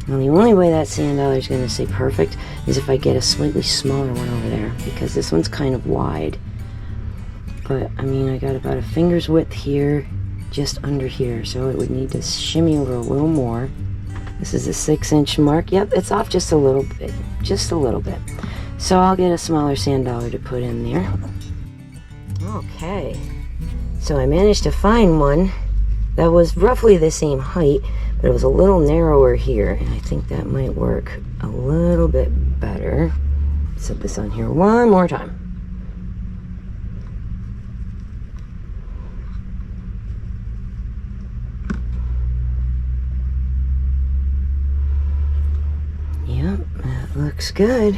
Now the only way that sand dollar is going to stay perfect is if I get a slightly smaller one over there, because this one's kind of wide. But I mean, I got about a finger's width here, just under here, so it would need to shimmy over a little more. This is a 6-inch mark. Yep, it's off just a little bit, So I'll get a smaller sand dollar to put in there. Okay, so I managed to find one that was roughly the same height, but it was a little narrower here, and I think that might work a little bit better. Set this on here one more time. Yep, that looks good.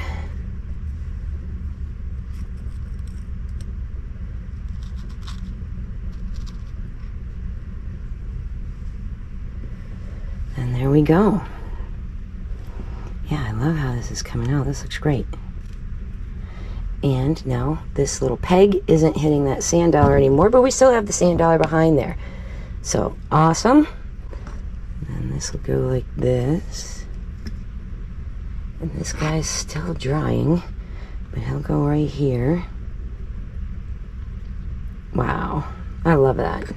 And there we go. Yeah, I love how this is coming out. This looks great. And now this little peg isn't hitting that sand dollar anymore, but we still have the sand dollar behind there. So awesome. And this will go like this. And this guy's still drying, but he'll go right here. Wow, I love that.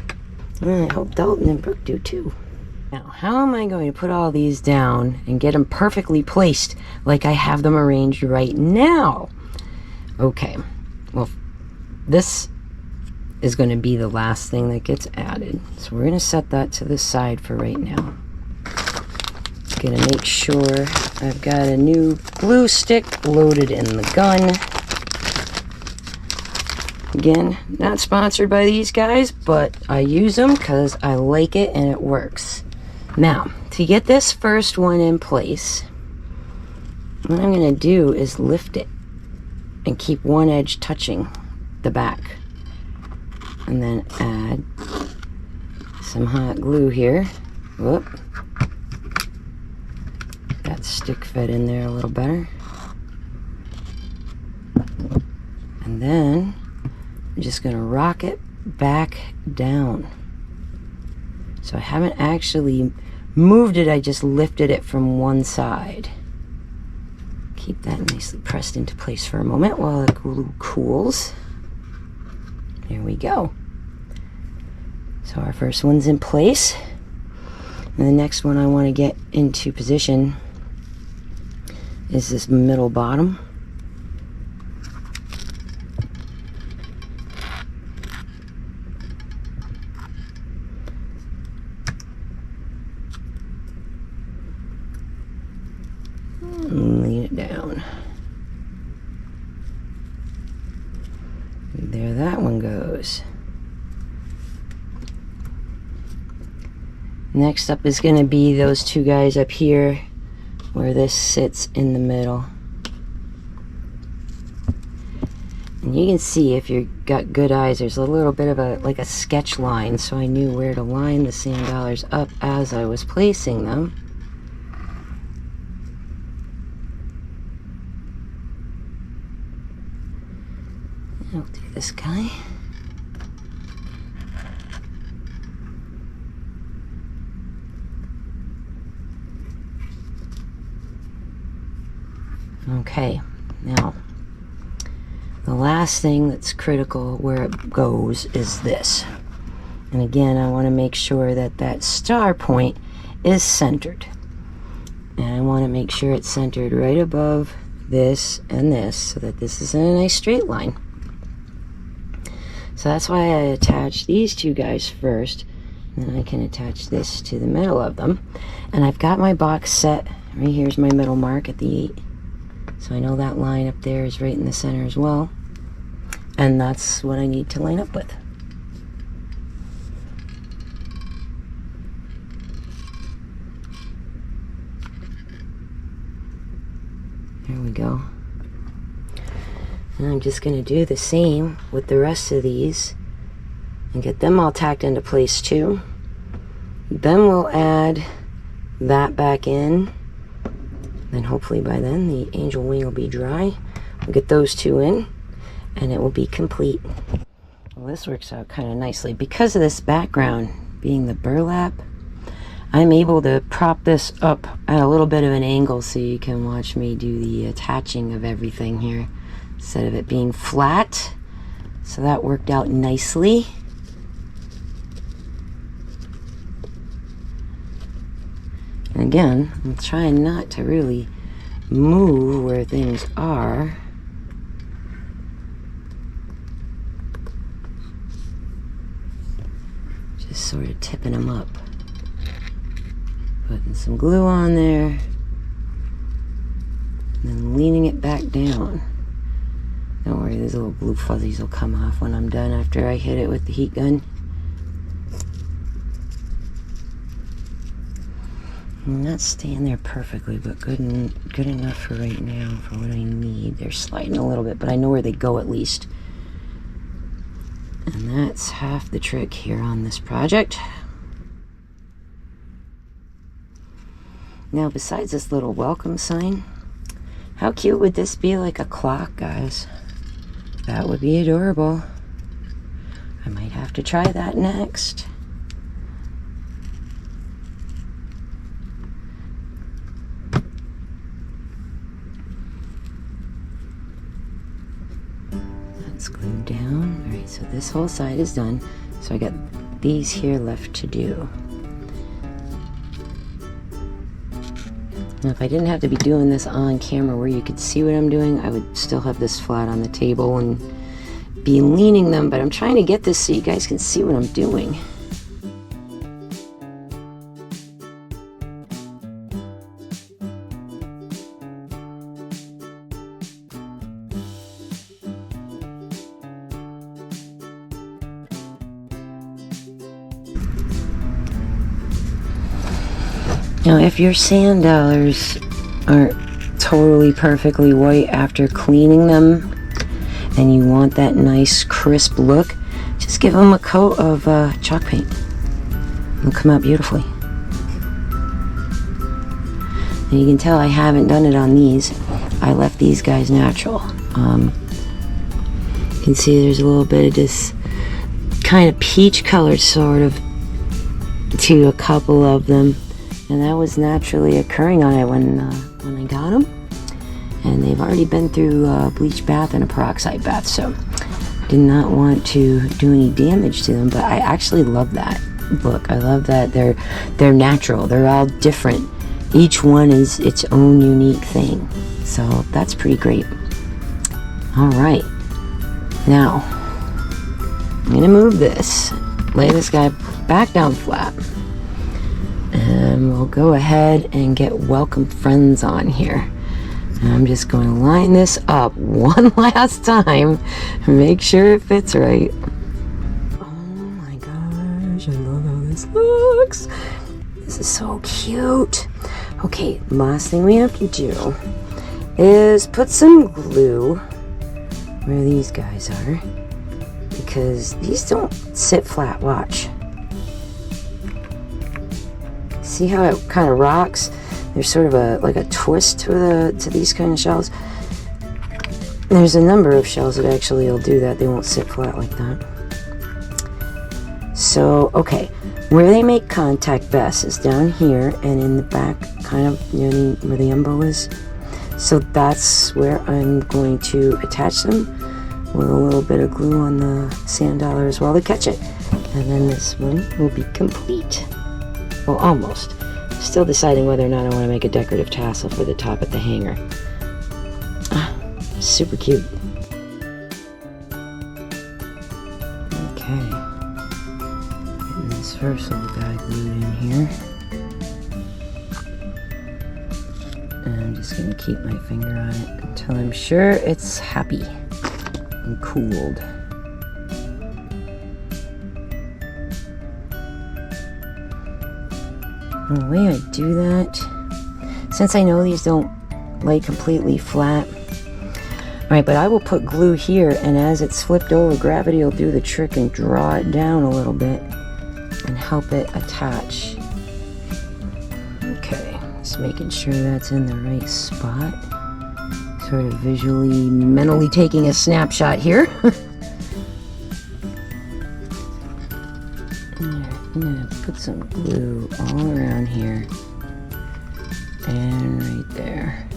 And I hope Dalton and Brooke do too. Now, how am I going to put all these down and get them perfectly placed like I have them arranged right now? Okay, well, this is going to be the last thing that gets added. So we're going to set that to the side for right now. Going to make sure I've got a new glue stick loaded in the gun. Again, not sponsored by these guys, but I use them because I like it and it works. Now, to get this first one in place, what I'm going to do is lift it and keep one edge touching the back. And then add some hot glue here. Whoop. That stick fit in there a little better. And then I'm just going to rock it back down. So I haven't actually moved it, I just lifted it from one side. Keep that nicely pressed into place for a moment while the glue cools. There we go. So our first one's in place. And the next one I want to get into position is this middle bottom. Lean it down. There that one goes. Next up is going to be those two guys up here where this sits in the middle. And you can see if you've got good eyes, there's a little bit of like a sketch line, so I knew where to line the sand dollars up as I was placing them. I'll do this guy. Okay, now the last thing that's critical where it goes is this. And again, I want to make sure that that star point is centered. And I want to make sure it's centered right above this and this so that this is in a nice straight line. So that's why I attach these two guys first, and then I can attach this to the middle of them. And I've got my box set. Right here's my middle mark at the 8. So I know that line up there is right in the center as well. And that's what I need to line up with. There we go. And I'm just going to do the same with the rest of these and get them all tacked into place too. Then we'll add that back in. Then hopefully by then the angel wing will be dry. We'll get those two in and it will be complete. Well, this works out kind of nicely. Because of this background being the burlap, I'm able to prop this up at a little bit of an angle so you can watch me do the attaching of everything here instead of it being flat. So that worked out nicely. And again, I'm trying not to really move where things are. Just sort of tipping them up. Putting some glue on there. And then leaning it back down. Don't worry, these little blue fuzzies will come off when I'm done after I hit it with the heat gun. I'm not staying there perfectly, but good enough for right now for what I need. They're sliding a little bit, but I know where they go at least. And that's half the trick here on this project. Now, besides this little welcome sign, how cute would this be like a clock, guys? That would be adorable. I might have to try that next. That's glued down. All right, so this whole side is done. So I got these here left to do. Now, if I didn't have to be doing this on camera where you could see what I'm doing, I would still have this flat on the table and be leaning them, but I'm trying to get this so you guys can see what I'm doing. Now, if your sand dollars aren't totally perfectly white after cleaning them and you want that nice crisp look, just give them a coat of chalk paint. It'll come out beautifully. And you can tell I haven't done it on these. I left these guys natural. You can see there's a little bit of this kind of peach colored sort of to a couple of them. And that was naturally occurring on it when I got them. And they've already been through a bleach bath and a peroxide bath, so did not want to do any damage to them. But I actually love that look. I love that they're natural. They're all different. Each one is its own unique thing. So that's pretty great. All right. Now, I'm going to move this. Lay this guy back down flat. And we'll go ahead and get Welcome Friends on here. And I'm just going to line this up one last time and make sure it fits right. Oh my gosh, I love how this looks. This is so cute. Okay, last thing we have to do is put some glue where these guys are, because these don't sit flat. Watch. See how it kind of rocks? There's sort of like a twist to these kind of shells. There's a number of shells that actually will do that. They won't sit flat like that. So, okay, where they make contact best is down here and in the back, kind of near where the embo is. So that's where I'm going to attach them with a little bit of glue on the sand dollar as well to catch it. And then this one will be complete. Well, almost. Still deciding whether or not I want to make a decorative tassel for the top at the hanger. Super cute. Okay. Getting this first little guy glued in here. And I'm just going to keep my finger on it until I'm sure it's happy and cooled. The way I do that, since I know these don't lay completely flat, alright, but I will put glue here, and as it's flipped over, gravity will do the trick and draw it down a little bit and help it attach. Okay, just making sure that's in the right spot. Sort of visually, mentally taking a snapshot here. I'm going to put some glue all around here and right there,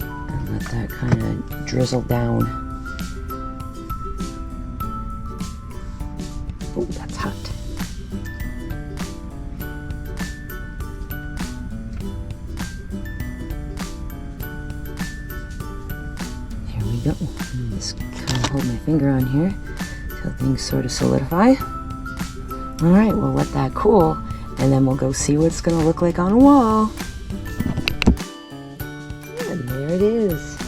and let that kind of drizzle down. Oh, that's hot. There we go. Just kind of hold my finger on here till things sort of solidify. Alright, we'll let that cool, and then we'll go see what it's going to look like on a wall. And there it is.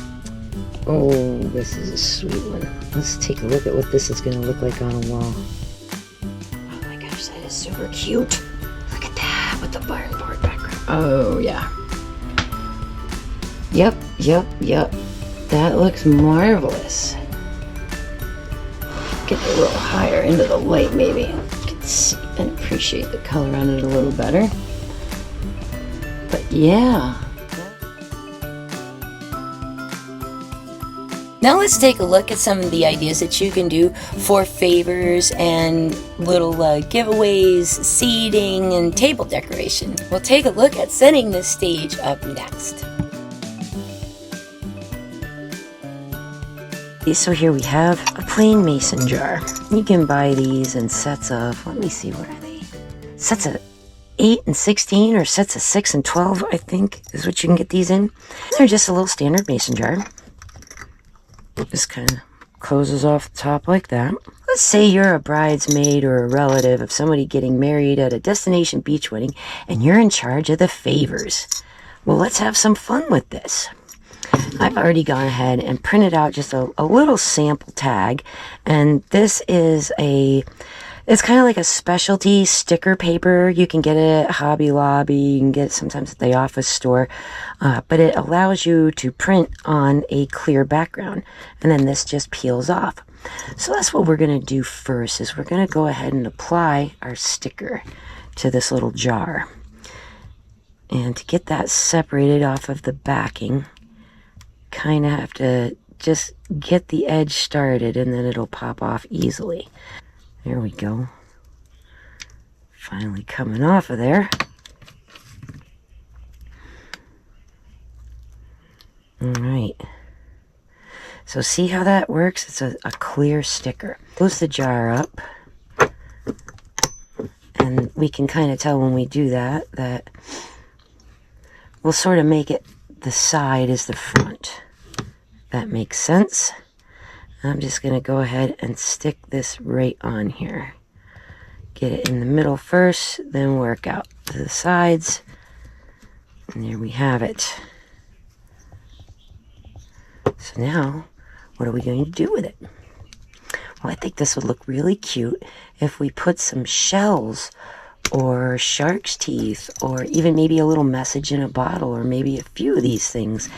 Oh, this is a sweet one. Let's take a look at what this is going to look like on a wall. Oh my gosh, that is super cute. Look at that with the barn board background. Oh, yeah. Yep. That looks marvelous. Get it a little higher into the light, maybe. See and appreciate the color on it a little better. But yeah. Now let's take a look at some of the ideas that you can do for favors and little giveaways, seating, and table decoration. We'll take a look at setting the stage up next. So here we have a plain mason jar. You can buy these in sets of, let me see, what are they? Sets of 8 and 16, or sets of 6 and 12, I think, is what you can get these in. They're just a little standard mason jar. Just kind of closes off the top like that. Let's say you're a bridesmaid or a relative of somebody getting married at a destination beach wedding, and you're in charge of the favors. Well, let's have some fun with this. I've already gone ahead and printed out just a little sample tag, and this is it's kind of like a specialty sticker paper. You can get it at Hobby Lobby, you can get it sometimes at the office store, but it allows you to print on a clear background, and then this just peels off. So that's what we're going to do first, is we're going to go ahead and apply our sticker to this little jar. And to get that separated off of the backing, kind of have to just get the edge started, and then it'll pop off easily. There we go. Finally coming off of there. All right. So see how that works? It's a clear sticker. Close the jar up. And we can kind of tell when we do that we'll sort of make it the side is the front. That makes sense. I'm just going to go ahead and stick this right on here. Get it in the middle first, then work out to the sides. And there we have it. So now, what are we going to do with it? Well, I think this would look really cute if we put some shells or shark's teeth, or even maybe a little message in a bottle, or maybe a few of these things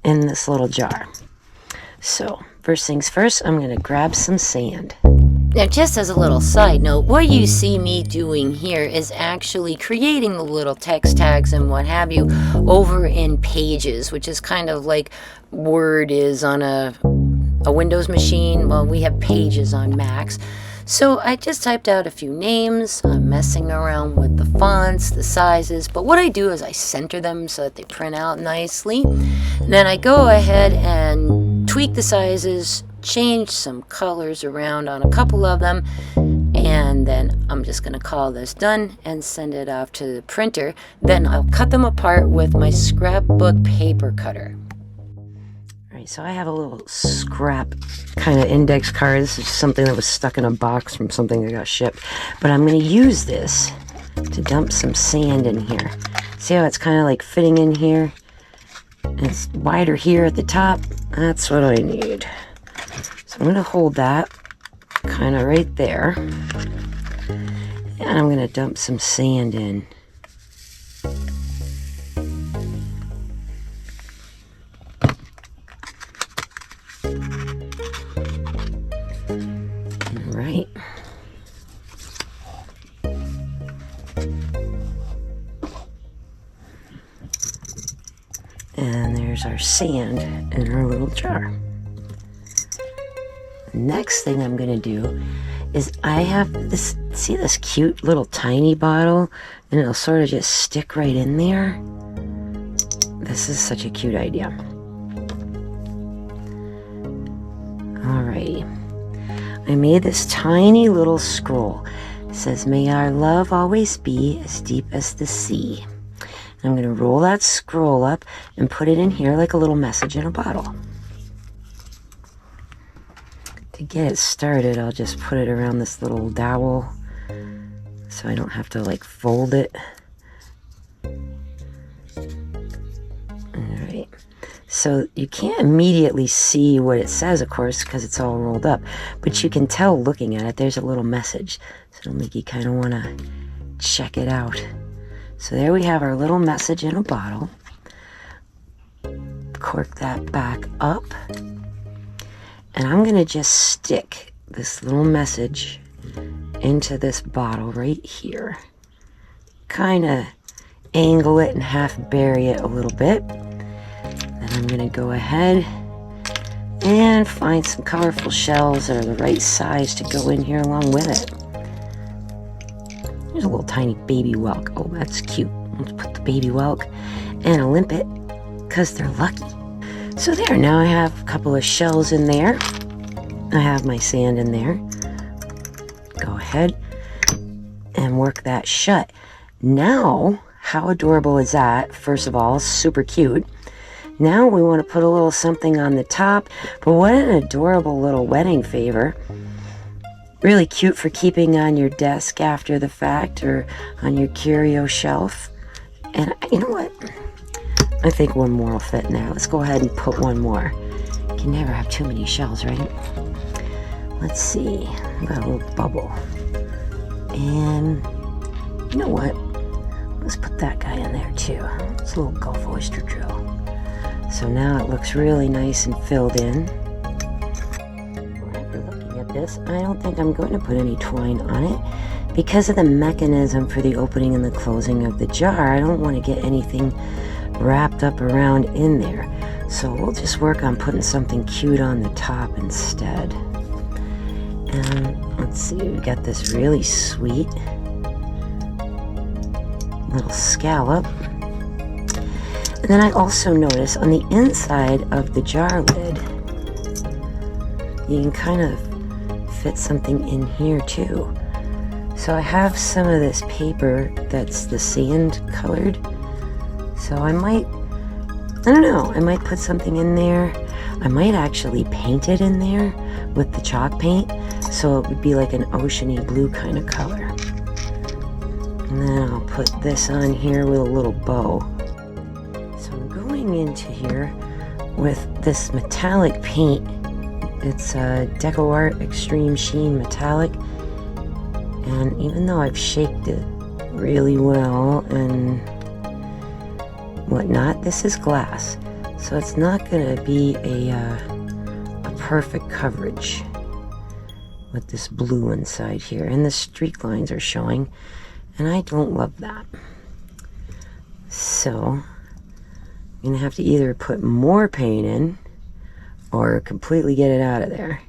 in this little jar. So, first things first, I'm going to grab some sand. Now, just as a little side note, what you see me doing here is actually creating the little text tags and what have you over in Pages, which is kind of like Word is on a Windows machine. Well, we have Pages on Macs. So I just typed out a few names. I'm messing around with the fonts, the sizes, but what I do is I center them so that they print out nicely. And then I go ahead and tweak the sizes, change some colors around on a couple of them, and then I'm just going to call this done and send it off to the printer. Then I'll cut them apart with my scrapbook paper cutter. Alright, so I have a little scrap kind of index card. This is something that was stuck in a box from something that got shipped. But I'm going to use this to dump some sand in here. See how it's kind of like fitting in here? It's wider here at the top. That's what I need. So I'm going to hold that kind of right there. And I'm going to dump some sand in. Right. And there's our sand in our little jar. Next thing I'm going to do is I have this, see this cute little tiny bottle, and it'll sort of just stick right in there. This is such a cute idea. Alrighty. I made this tiny little scroll. It says, "May our love always be as deep as the sea." And I'm going to roll that scroll up and put it in here like a little message in a bottle. To get it started, I'll just put it around this little dowel so I don't have to like fold it. Alright. So you can't immediately see what it says, of course, because it's all rolled up. But you can tell looking at it, there's a little message. So it'll make you kind of want to check it out. So there we have our little message in a bottle. Cork that back up. And I'm going to just stick this little message into this bottle right here. Kind of angle it and half bury it a little bit. Then I'm going to go ahead and find some colorful shells that are the right size to go in here along with it. There's a little tiny baby whelk. Oh, that's cute. Let's put the baby whelk and a limpet because they're lucky. So there, now I have a couple of shells in there. I have my sand in there. Go ahead and work that shut. Now, how adorable is that? First of all, super cute. Now we want to put a little something on the top, but what an adorable little wedding favor. Really cute for keeping on your desk after the fact or on your curio shelf. And you know what? I think one more will fit in there. Let's go ahead and put one more. You can never have too many shells, right? Let's see. I've got a little bubble. And you know what? Let's put that guy in there too. It's a little Gulf oyster drill. So now it looks really nice and filled in. After looking at this, I don't think I'm going to put any twine on it because of the mechanism for the opening and the closing of the jar. I don't want to get anything wrapped up around in there. So we'll just work on putting something cute on the top instead. And let's see, we've got this really sweet little scallop. And then I also notice on the inside of the jar lid, you can kind of fit something in here too. So I have some of this paper that's the sand colored. So I might put something in there. I might actually paint it in there with the chalk paint. So it would be like an oceany blue kind of color. And then I'll put this on here with a little bow. So I'm going into here with this metallic paint. It's a Decor Extreme Sheen Metallic. And even though I've shaked it really well and whatnot, this is glass. So it's not going to be a perfect coverage with this blue inside here. And the streak lines are showing. And I don't love that. So I'm going to have to either put more paint in or completely get it out of there.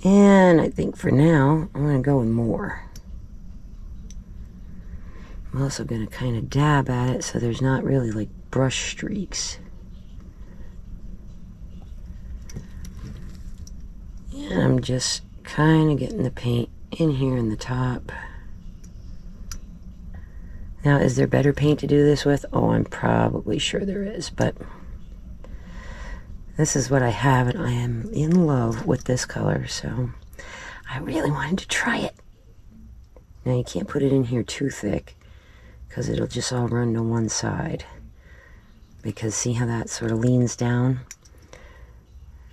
And I think for now, I'm going to go with more. I'm also going to kind of dab at it so there's not really like brush streaks. And I'm just kind of getting the paint in here in the top. Now, is there better paint to do this with? Oh, I'm probably sure there is, but this is what I have, and I am in love with this color, so I really wanted to try it. Now, you can't put it in here too thick, because it'll just all run to one side. Because see how that sort of leans down?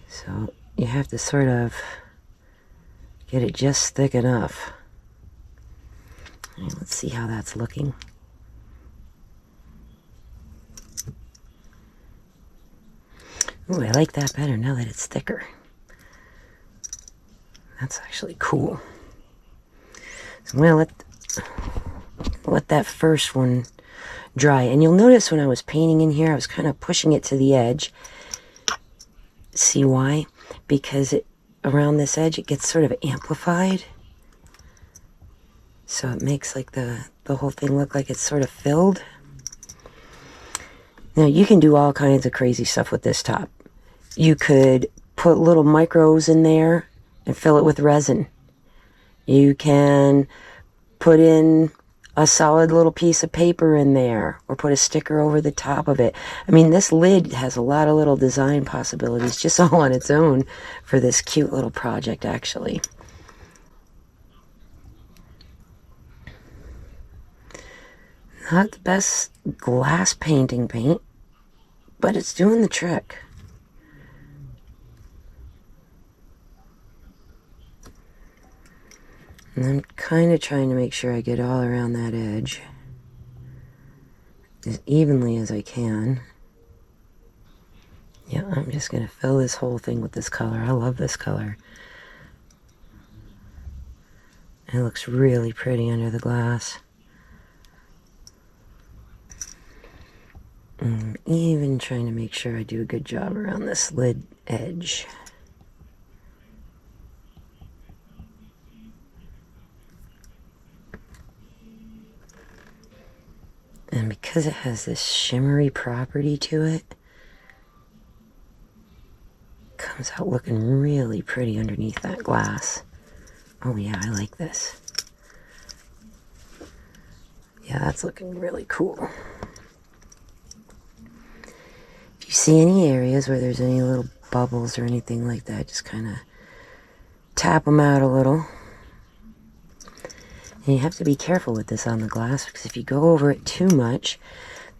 So you have to sort of get it just thick enough. Let's see how that's looking. Ooh, I like that better now that it's thicker. That's actually cool. So I'm going to let that first one dry. And you'll notice when I was painting in here, I was kind of pushing it to the edge. See why? Because around this edge, it gets sort of amplified. So it makes like the whole thing look like it's sort of filled. Now you can do all kinds of crazy stuff with this top. You could put little micros in there and fill it with resin. You can put in a solid little piece of paper in there or put a sticker over the top of it. I mean, this lid has a lot of little design possibilities just all on its own for this cute little project, actually. Not the best glass painting paint, but it's doing the trick. And I'm kind of trying to make sure I get all around that edge as evenly as I can. Yeah, I'm just going to fill this whole thing with this color. I love this color. It looks really pretty under the glass. I'm even trying to make sure I do a good job around this lid edge. And because it has this shimmery property to it, it comes out looking really pretty underneath that glass. Oh yeah, I like this. Yeah, that's looking really cool. If you see any areas where there's any little bubbles or anything like that, just kind of tap them out a little. And you have to be careful with this on the glass, because if you go over it too much,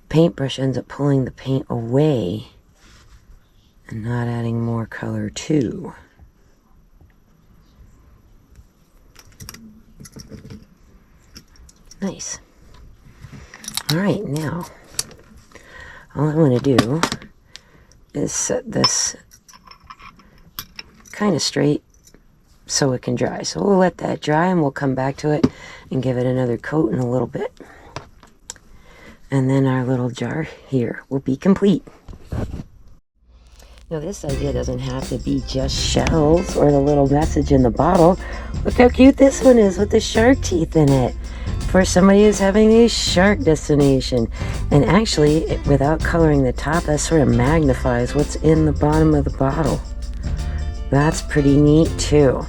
paintbrush ends up pulling the paint away and not adding more color too. Nice. Alright, now all I want to do is set this kind of straight so it can dry. So we'll let that dry and we'll come back to it and give it another coat in a little bit. And then our little jar here will be complete. Now this idea doesn't have to be just shells or the little message in the bottle. Look how cute this one is with the shark teeth in it. For somebody who's having a shark destination. And actually, without coloring the top, that sort of magnifies what's in the bottom of the bottle. That's pretty neat too.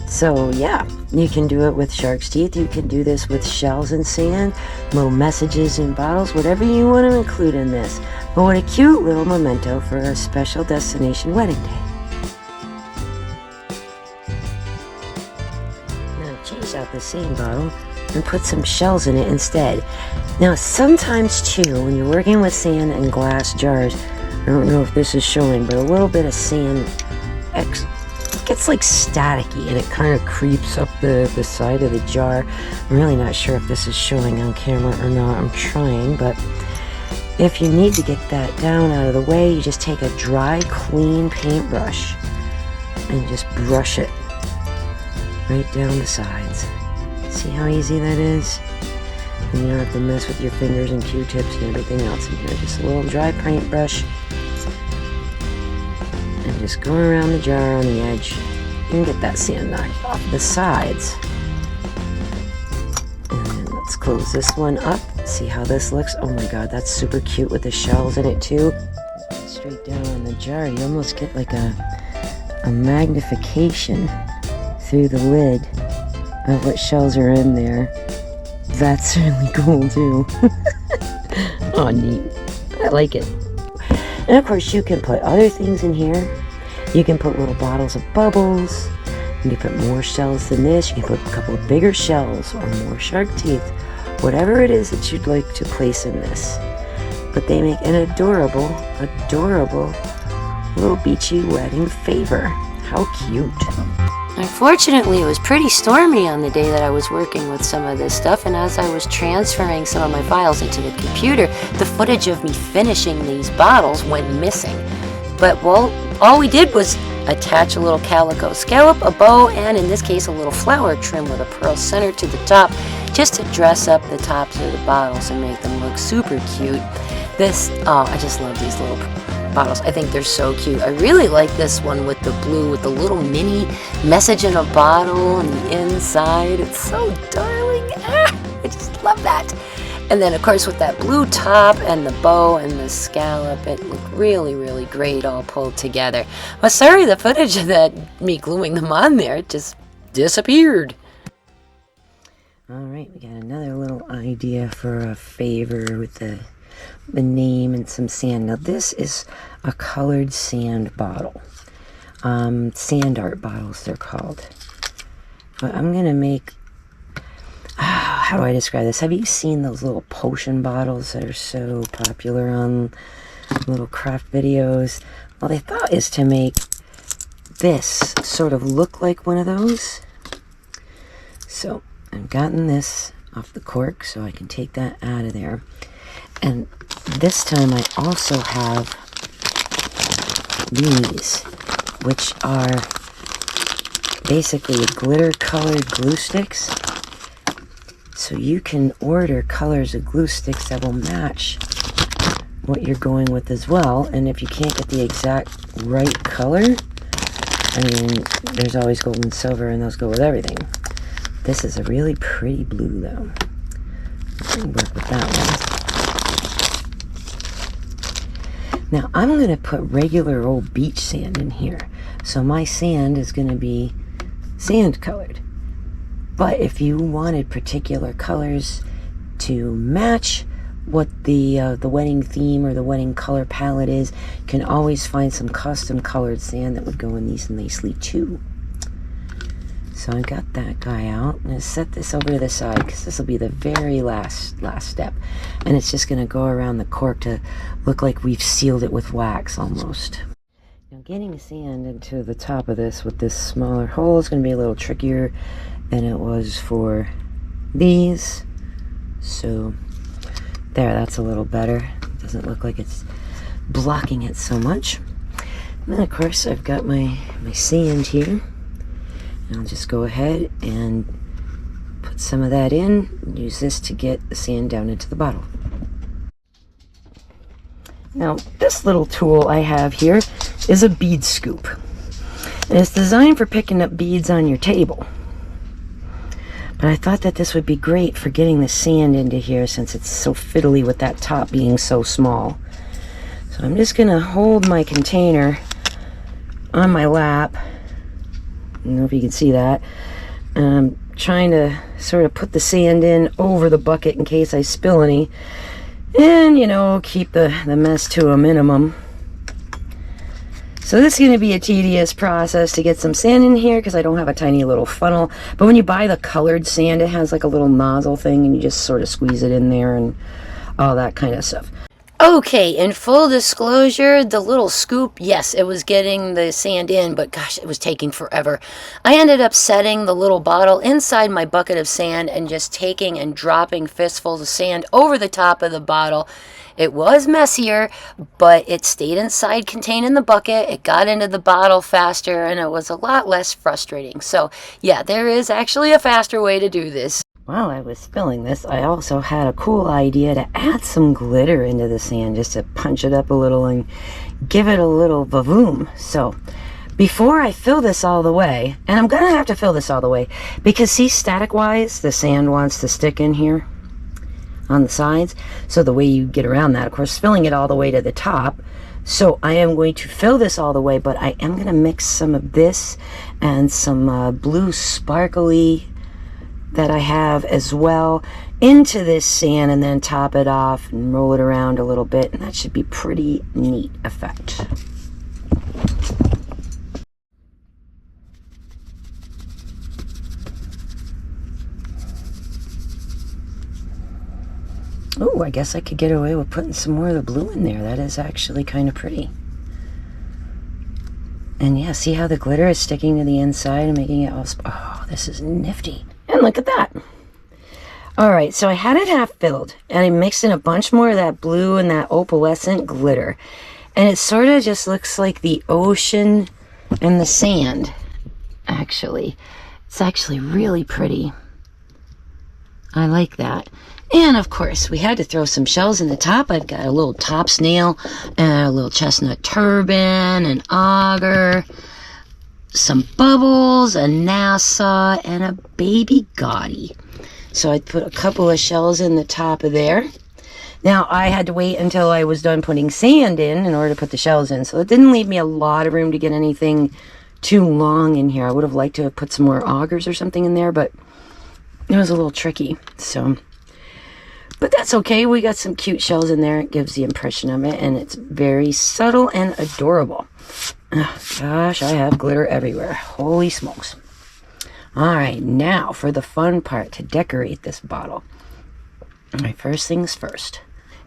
So yeah, you can do it with shark's teeth. You can do this with shells and sand, little messages in bottles, whatever you want to include in this. But what a cute little memento for a special destination wedding day. Now change out the sand bottle and put some shells in it instead. Now sometimes too, when you're working with sand and glass jars, I don't know if this is showing, but a little bit of sand gets like staticky and it kind of creeps up the side of the jar. I'm really not sure if this is showing on camera or not. I'm trying, but if you need to get that down out of the way, you just take a dry, clean paintbrush and just brush it right down the sides. See how easy that is? And you don't have to mess with your fingers and Q-tips and everything else in here. Just a little dry paintbrush. And just go around the jar on the edge and get that sand knocked off the sides. And then let's close this one up. See how this looks? Oh my god, that's super cute with the shells in it too. Straight down on the jar, you almost get like a magnification through the lid of what shells are in there. That's really cool too. Oh, neat. I like it. And of course you can put other things in here. You can put little bottles of bubbles. You can put more shells than this. You can put a couple of bigger shells or more shark teeth. Whatever it is that you'd like to place in this. But they make an adorable, adorable little beachy wedding favor. How cute. Unfortunately, it was pretty stormy on the day that I was working with some of this stuff, and as I was transferring some of my files into the computer, the footage of me finishing these bottles went missing. But, well, all we did was attach a little calico scallop, a bow, and in this case a little flower trim with a pearl center to the top, just to dress up the tops of the bottles and make them look super cute. I just love these little bottles. I think they're so cute. I really like this one with the blue, with the little mini message in a bottle on the inside. It's so darling. I just love that. And then of course with that blue top and the bow and the scallop, it looked really, really great all pulled together. Well, sorry, the footage of that, me gluing them on there, it just disappeared. Alright, we got another little idea for a favor with the name and some sand. Now this is a colored sand bottle. Sand art bottles they're called. But I'm gonna make, how do I describe this? Have you seen those little potion bottles that are so popular on little craft videos? Well, the thought is to make this sort of look like one of those. So I've gotten this off the cork so I can take that out of there. And this time I also have these, which are basically glitter colored glue sticks. So you can order colors of glue sticks that will match what you're going with as well. And if you can't get the exact right color, I mean, there's always gold and silver and those go with everything. This is a really pretty blue though. I can work with that one. Now I'm going to put regular old beach sand in here. So my sand is going to be sand colored. But if you wanted particular colors, to match what the wedding theme or the wedding color palette is. You can always find some custom colored sand that would go in these nicely too. So I got that guy out. I'm going to set this over to the side because this will be the very last step. And it's just going to go around the cork to look like we've sealed it with wax almost. Now getting sand into the top of this with this smaller hole is going to be a little trickier than it was for these. So there, that's a little better. It doesn't look like it's blocking it so much. And then of course I've got my sand here. And I'll just go ahead and put some of that in and use this to get the sand down into the bottle. Now this little tool I have here is a bead scoop. And it's designed for picking up beads on your table. But I thought that this would be great for getting the sand into here since it's so fiddly with that top being so small. So I'm just going to hold my container on my lap. I don't know if you can see that. I'm trying to sort of put the sand in over the bucket in case I spill any. And, you know, keep the mess to a minimum. So this is going to be a tedious process to get some sand in here because I don't have a tiny little funnel. But when you buy the colored sand, it has like a little nozzle thing and you just sort of squeeze it in there and all that kind of stuff. Okay, in full disclosure, the little scoop, yes, it was getting the sand in, but gosh, it was taking forever. I ended up setting the little bottle inside my bucket of sand and just taking and dropping fistfuls of sand over the top of the bottle. It was messier, but it stayed inside, contained in the bucket. It got into the bottle faster, and it was a lot less frustrating. So, yeah, there is actually a faster way to do this. While I was filling this, I also had a cool idea to add some glitter into the sand just to punch it up a little and give it a little vavoom. So before I fill this all the way, and I'm gonna have to fill this all the way because see, static wise the sand wants to stick in here on the sides. So the way you get around that, of course, filling it all the way to the top. So I am going to fill this all the way, but I am going to mix some of this and some blue sparkly that I have as well into this sand and then top it off and roll it around a little bit, and that should be pretty neat effect. Oh, I guess I could get away with putting some more of the blue in there. That is actually kind of pretty. And yeah, see how the glitter is sticking to the inside and making it all... Oh, this is nifty. And look at that. All right, so I had it half filled, and I mixed in a bunch more of that blue and that opalescent glitter. And it sort of just looks like the ocean and the sand, actually. It's actually really pretty. I like that. And of course, we had to throw some shells in the top. I've got a little top snail, and a little chestnut turban, an auger, some bubbles, a NASA, and a baby Gaudi. So I put a couple of shells in the top of there. Now I had to wait until I was done putting sand in order to put the shells in. So it didn't leave me a lot of room to get anything too long in here. I would have liked to have put some more augers or something in there, but it was a little tricky. So, but that's okay. We got some cute shells in there. It gives the impression of it, and it's very subtle and adorable. Oh, gosh, I have glitter everywhere. Holy smokes. All right, now for the fun part, to decorate this bottle. All right, first things first.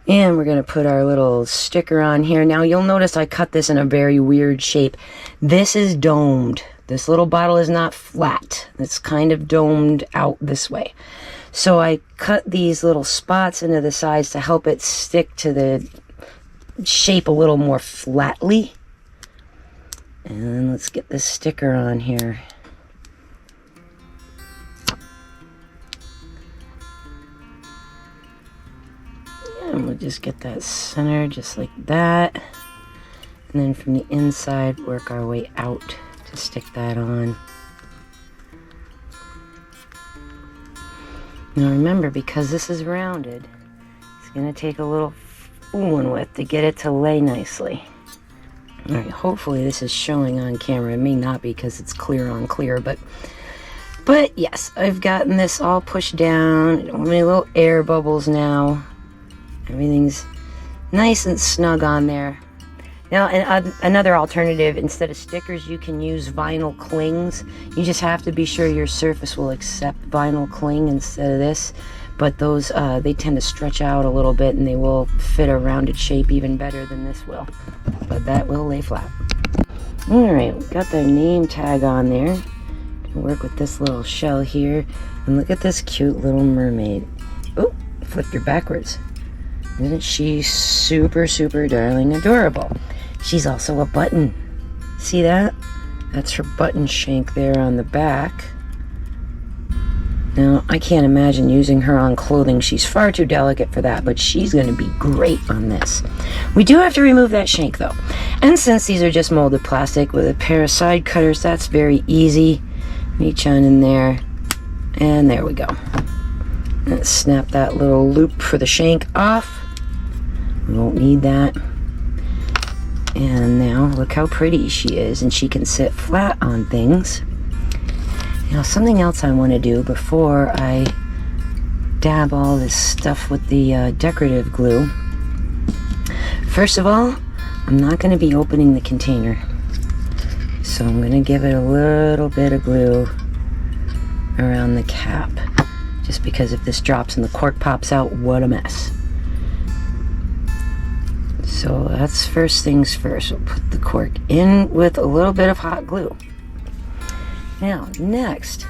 And we're going to put our little sticker on here. Now, you'll notice I cut this in a very weird shape. This is domed. This little bottle is not flat. It's kind of domed out this way. So I cut these little spots into the sides to help it stick to the shape a little more flatly. And let's get this sticker on here. And we'll just get that center just like that. And then from the inside, work our way out to stick that on. Now remember, because this is rounded, it's going to take a little fooling with to get it to lay nicely. Alright, hopefully this is showing on camera. It may not be because it's clear on clear, but But yes, I've gotten this all pushed down. I don't have any little air bubbles now. Everything's nice and snug on there. Now, another alternative, instead of stickers, you can use vinyl clings. You just have to be sure your surface will accept vinyl cling instead of this. But those, they tend to stretch out a little bit, and they will fit a rounded shape even better than this will. But that will lay flat. Alright, we've got the name tag on there. Gonna work with this little shell here. And look at this cute little mermaid. Oh, flipped her backwards. Isn't she super, super darling adorable? She's also a button. See that? That's her button shank there on the back. Now, I can't imagine using her on clothing. She's far too delicate for that, but she's going to be great on this. We do have to remove that shank, though. And since these are just molded plastic with a pair of side cutters, that's very easy. Reach on in there, and there we go. Let's snap that little loop for the shank off. We won't need that. And now look how pretty she is, and she can sit flat on things. Now, something else I want to do before I dab all this stuff with the decorative glue. First of all, I'm not going to be opening the container. So I'm going to give it a little bit of glue around the cap. Just because if this drops and the cork pops out, what a mess. So that's first things first. We'll put the cork in with a little bit of hot glue. Now, next,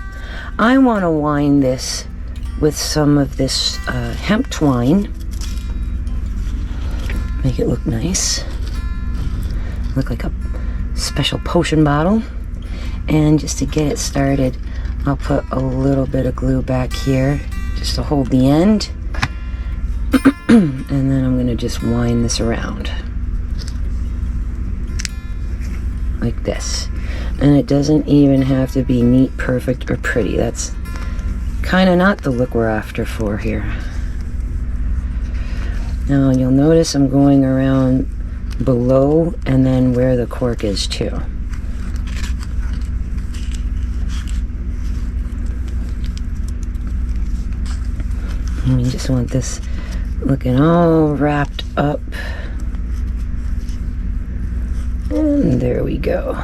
I want to wind this with some of this hemp twine. Make it look nice. Look like a special potion bottle. And just to get it started, I'll put a little bit of glue back here just to hold the end. And then I'm going to just wind this around like this. And it doesn't even have to be neat, perfect, or pretty. That's kind of not the look we're after for here. Now you'll notice I'm going around below and then where the cork is too. And we just want this looking all wrapped up. And there we go.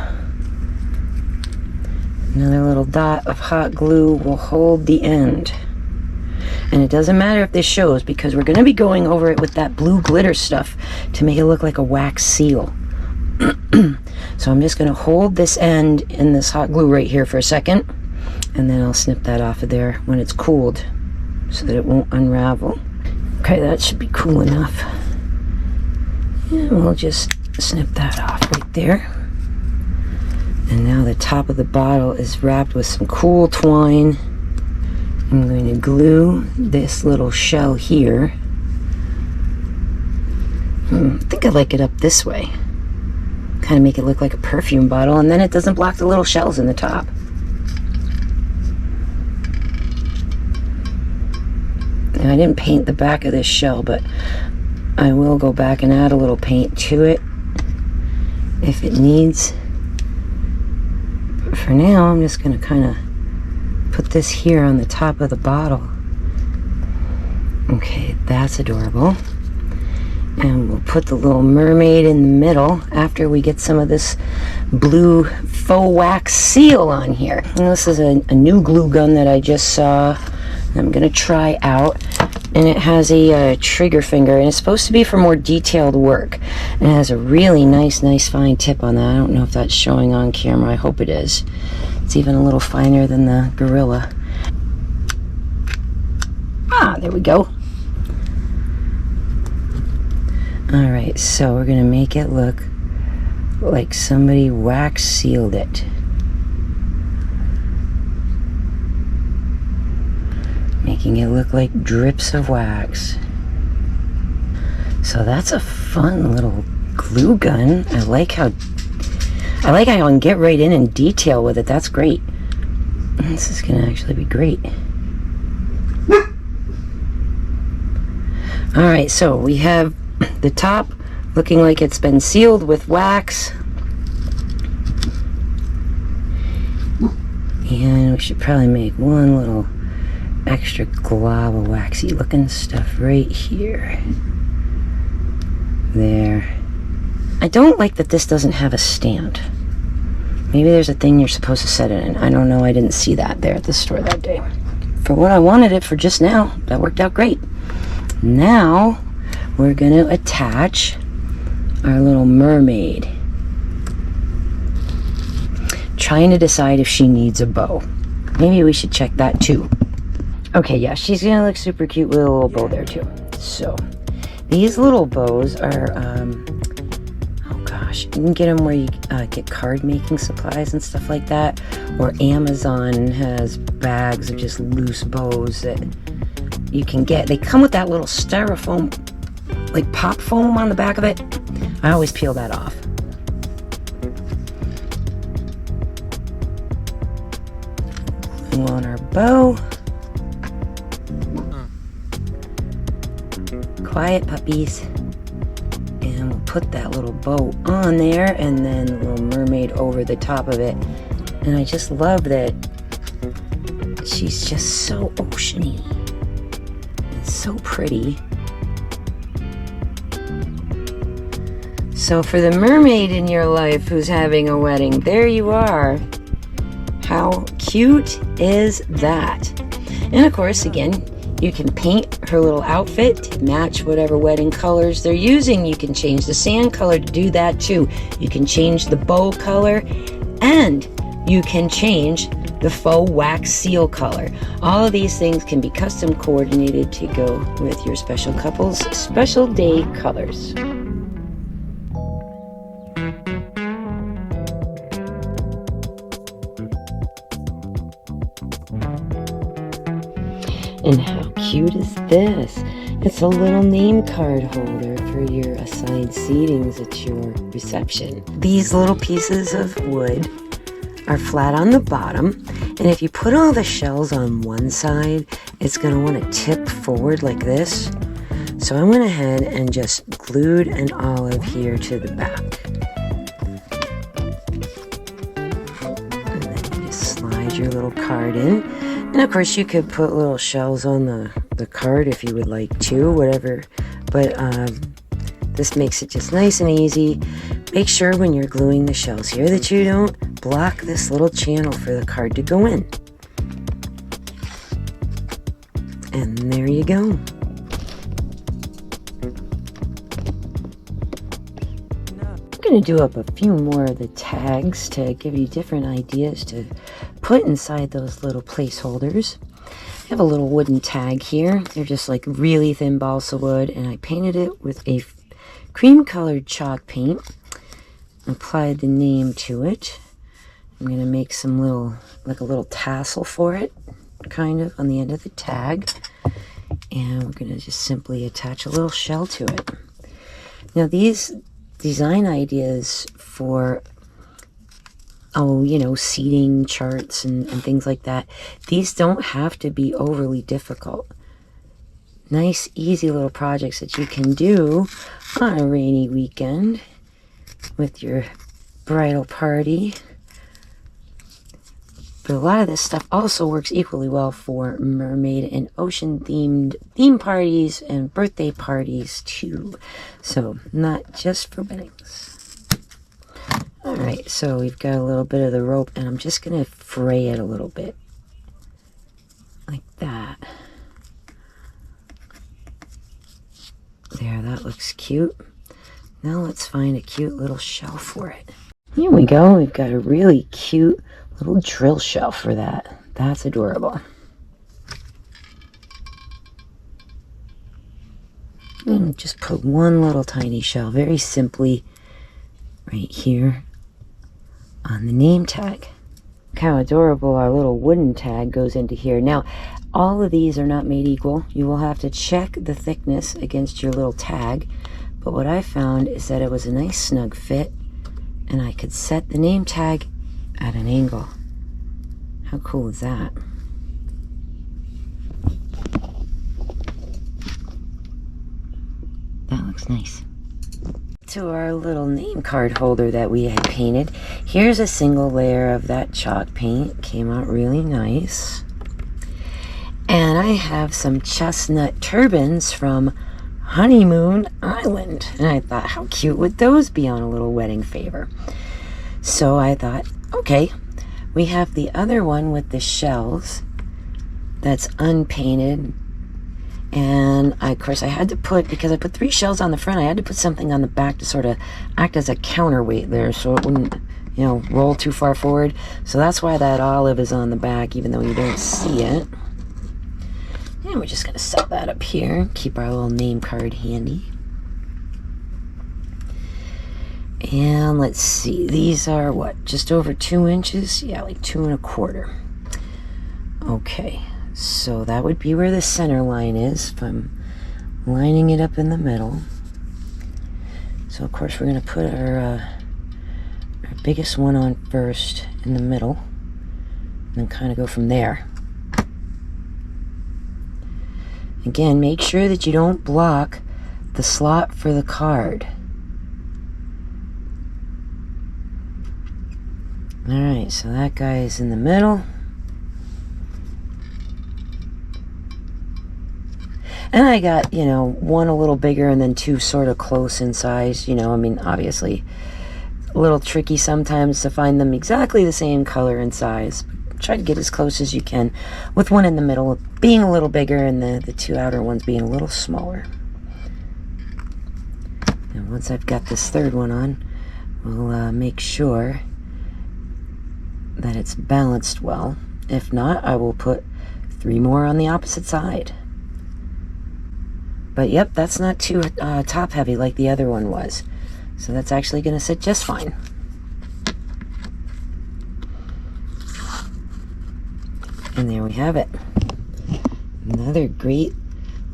Another little dot of hot glue will hold the end. And it doesn't matter if this shows, because we're going to be going over it with that blue glitter stuff to make it look like a wax seal. So I'm just going to hold this end in this hot glue right here for a second, and then I'll snip that off of there when it's cooled so that it won't unravel. Okay, that should be cool enough. And we'll just snip that off right there. And now the top of the bottle is wrapped with some cool twine. I'm going to glue this little shell here. I think I like it up this way. Kind of make it look like a perfume bottle, and then it doesn't block the little shells in the top. Now, I didn't paint the back of this shell, but I will go back and add a little paint to it if it needs. For now, I'm just going to kind of put this here on the top of the bottle. Okay, that's adorable. And we'll put the little mermaid in the middle after we get some of this blue faux wax seal on here. And this is a new glue gun that I just saw. I'm going to try out. And it has a trigger finger, and it's supposed to be for more detailed work. And it has a really nice fine tip on that. I don't know if that's showing on camera. I hope it is. It's even a little finer than the Gorilla. Ah, there we go. Alright, so we're going to make it look like somebody wax sealed it. Making it look like drips of wax. So that's a fun little glue gun. I like how I can get right in and detail with it. That's great. This is gonna actually be great. Alright, so we have the top looking like it's been sealed with wax. And we should probably make one little extra glob of waxy looking stuff right here. There. I don't like that this doesn't have a stand. Maybe there's a thing you're supposed to set it in. I don't know, I didn't see that there at the store that day. For what I wanted it for just now, that worked out great. Now, we're gonna attach our little mermaid. Trying to decide if she needs a bow. Maybe we should check that too. Okay, yeah, she's gonna look super cute with a little bow there too. So, these little bows are, oh gosh, you can get them where you get card making supplies and stuff like that. Or Amazon has bags of just loose bows that you can get. They come with that little styrofoam, like pop foam on the back of it. I always peel that off. Glue on our bow. Quiet puppies. And we'll put that little bow on there and then a little mermaid over the top of it. And I just love that she's just so oceany. It's so pretty. So for the mermaid in your life who's having a wedding, there you are. How cute is that? And of course, again, you can paint her little outfit to match whatever wedding colors they're using. You can change the sand color to do that too. You can change the bow color, and you can change the faux wax seal color. All of these things can be custom coordinated to go with your special couple's special day colors. And how cute is this? It's a little name card holder for your assigned seatings at your reception. These little pieces of wood are flat on the bottom, and if you put all the shells on one side, it's going to want to tip forward like this. So I went ahead and just glued an olive here to the back. And then you just slide your little card in. And of course you could put little shells on the card if you would like to, whatever. But this makes it just nice and easy. Make sure when you're gluing the shells here that you don't block this little channel for the card to go in. And there you go. I'm going to do up a few more of the tags to give you different ideas to put inside those little placeholders. I have a little wooden tag here. They're just like really thin balsa wood, and I painted it with a cream colored chalk paint. Applied the name to it. I'm going to make some little, like a little tassel for it, kind of on the end of the tag. And we're going to just simply attach a little shell to it. Now these design ideas for, seating charts and things like that, these don't have to be overly difficult. Nice, easy little projects that you can do on a rainy weekend with your bridal party. But a lot of this stuff also works equally well for mermaid and ocean themed theme parties and birthday parties too. So not just for weddings. Alright, so we've got a little bit of the rope, and I'm just going to fray it a little bit. Like that. There, that looks cute. Now let's find a cute little shell for it. Here we go. We've got a really cute little drill shell for that. That's adorable. And just put one little tiny shell, very simply, right here on the name tag. Look how adorable our little wooden tag goes into here. Now, all of these are not made equal. You will have to check the thickness against your little tag. But what I found is that it was a nice snug fit, and I could set the name tag at an angle. How cool is that? That looks nice. to our little name card holder that we had painted. Here's a single layer of that chalk paint. Came out really nice. And I have some chestnut turbans from Honeymoon Island. And I thought, how cute would those be on a little wedding favor? So I thought, okay, we have the other one with the shells that's unpainted. And of course I had to put, because I put 3 shells on the front, I had to put something on the back to sort of act as a counterweight there so it wouldn't, you know, roll too far forward. So that's why that olive is on the back, even though you don't see it. And we're just going to set that up here, keep our little name card handy. And let's see, these are what, just over 2 inches? Yeah, like 2 1/4. Okay, so that would be where the center line is if I'm lining it up in the middle. So of course we're going to put our biggest one on first in the middle, and then kind of go from there. Again, make sure that you don't block the slot for the card. Alright, so that guy is in the middle. And I got, you know, 1 a little bigger and then 2 sort of close in size. You know, I mean, obviously, a little tricky sometimes to find them exactly the same color and size. Try to get as close as you can, with 1 in the middle being a little bigger and the 2 outer ones being a little smaller. And once I've got this 3rd one on, we'll make sure that it's balanced well. If not, I will put 3 more on the opposite side. But yep, that's not too top heavy like the other one was. So that's actually going to sit just fine. And there we have it. Another great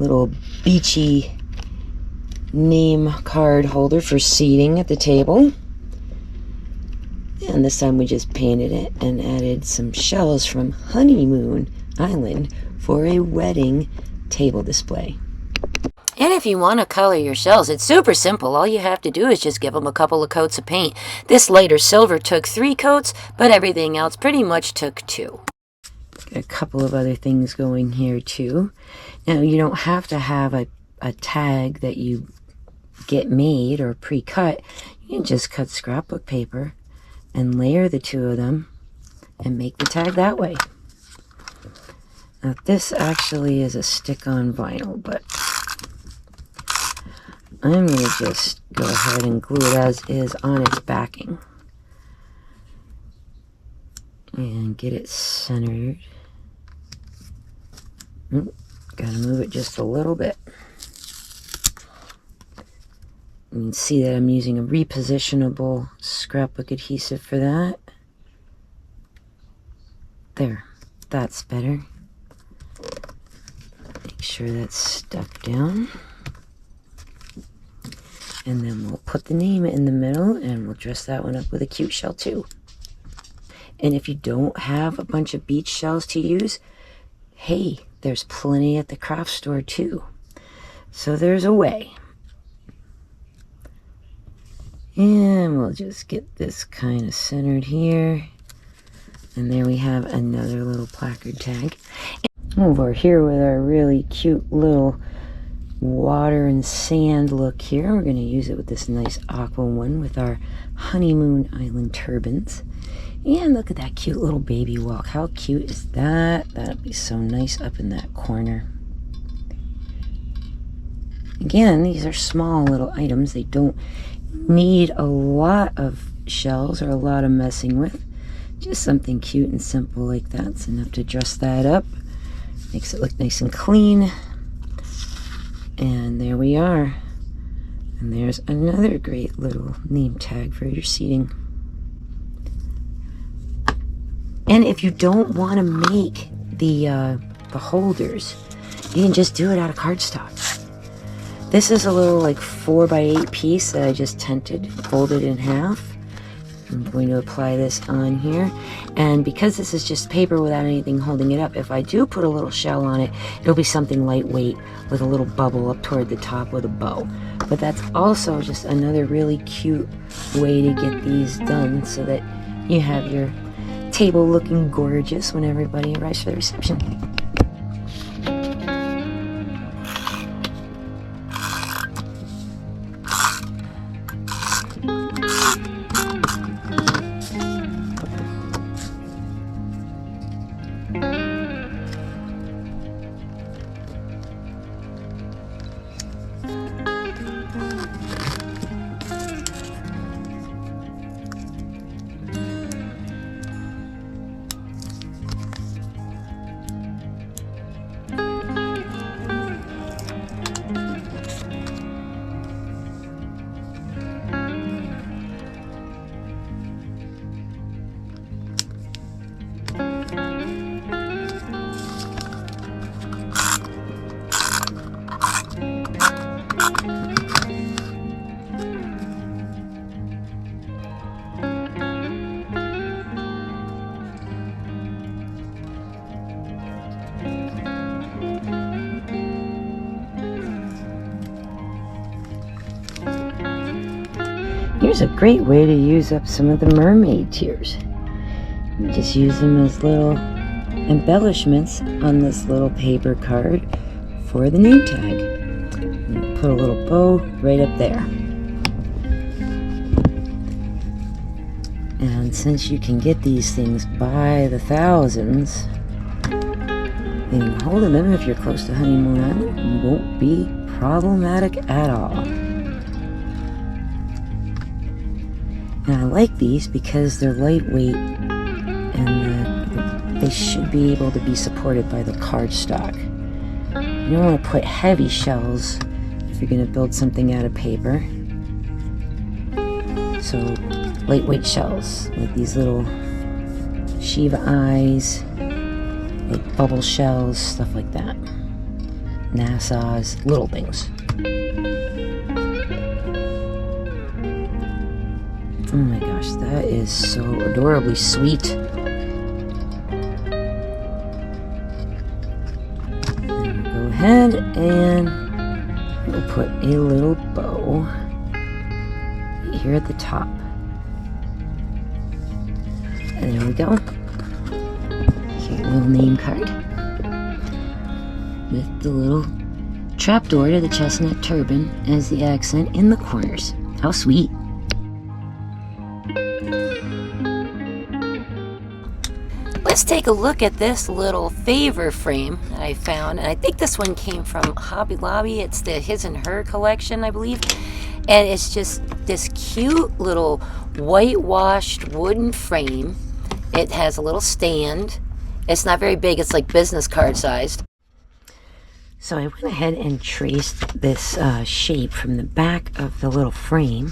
little beachy name card holder for seating at the table. And this time we just painted it and added some shells from Honeymoon Island for a wedding table display. And if you want to color your shells, it's super simple. All you have to do is just give them a couple of coats of paint. This lighter silver took 3 coats, but everything else pretty much took 2. A couple of other things going here too. Now you don't have to have a tag that you get made or pre-cut. You can just cut scrapbook paper and layer the 2 of them and make the tag that way. Now this actually is a stick-on vinyl, but I'm going to just go ahead and glue it as is on its backing and get it centered. Gotta move it just a little bit. You can see that I'm using a repositionable scrapbook adhesive for that. There, that's better. Make sure that's stuck down. And then we'll put the name in the middle and we'll dress that one up with a cute shell too. And if you don't have a bunch of beach shells to use, hey, there's plenty at the craft store too. So there's a way. And we'll just get this kind of centered here. And there we have another little placard tag. Over here with our really cute little water and sand look here. We're going to use it with this nice aqua one with our Honeymoon Island turbans. And look at that cute little baby walk. How cute is that? That'd be so nice up in that corner. Again, these are small little items. They don't need a lot of shells or a lot of messing with. Just something cute and simple like that's enough to dress that up. Makes it look nice and clean. And there we are. And there's another great little name tag for your seating. And if you don't want to make the holders, you can just do it out of cardstock. This is a little like 4x8 piece that I just tented, folded in half. I'm going to apply this on here, and because this is just paper without anything holding it up, if I do put a little shell on it, it'll be something lightweight with a little bubble up toward the top with a bow. But that's also just another really cute way to get these done so that you have your table looking gorgeous when everybody arrives for the reception. Here's a great way to use up some of the mermaid tears. You just use them as little embellishments on this little paper card for the name tag. And put a little bow right up there. And since you can get these things by the thousands, getting hold of them if you're close to Honeymoon Island won't be problematic at all. And I like these because they're lightweight and they should be able to be supported by the cardstock. You don't want to put heavy shells if you're going to build something out of paper. So lightweight shells with these little Shiva eyes, like bubble shells, stuff like that. Nassau's, little things. Oh my gosh, that is so adorably sweet. And go ahead and we'll put a little bow here at the top. And there we go. Cute little name card with the little trapdoor to the chestnut turban as the accent in the corners. How sweet. Let's take a look at this little favor frame that I found, and I think this one came from Hobby Lobby. It's the His and Her collection, I believe, and it's just this cute little whitewashed wooden frame. It has a little stand. It's not very big, it's like business card sized. So I went ahead and traced this shape from the back of the little frame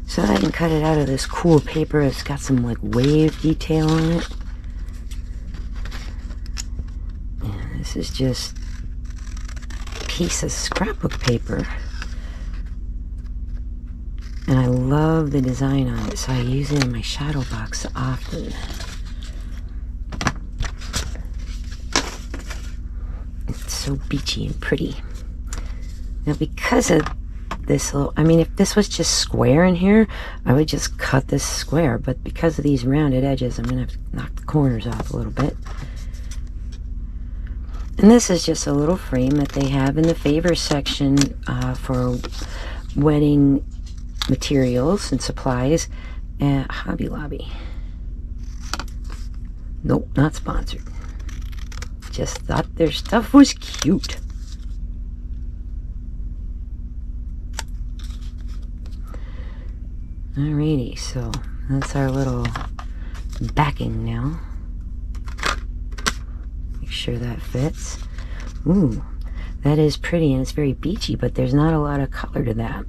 so that I can cut it out of this cool paper. It's got some like wave detail on it. This is just a piece of scrapbook paper. And I love the design on it, so I use it in my shadow box often. It's so beachy and pretty. Now because of this little, I mean if this was just square in here, I would just cut this square, but because of these rounded edges, I'm going to have to knock the corners off a little bit. And this is just a little frame that they have in the favor section for wedding materials and supplies at Hobby Lobby. Nope, not sponsored. Just thought their stuff was cute. Alrighty, so that's our little backing now. Make sure that fits. Ooh, that is pretty and it's very beachy, but there's not a lot of color to that.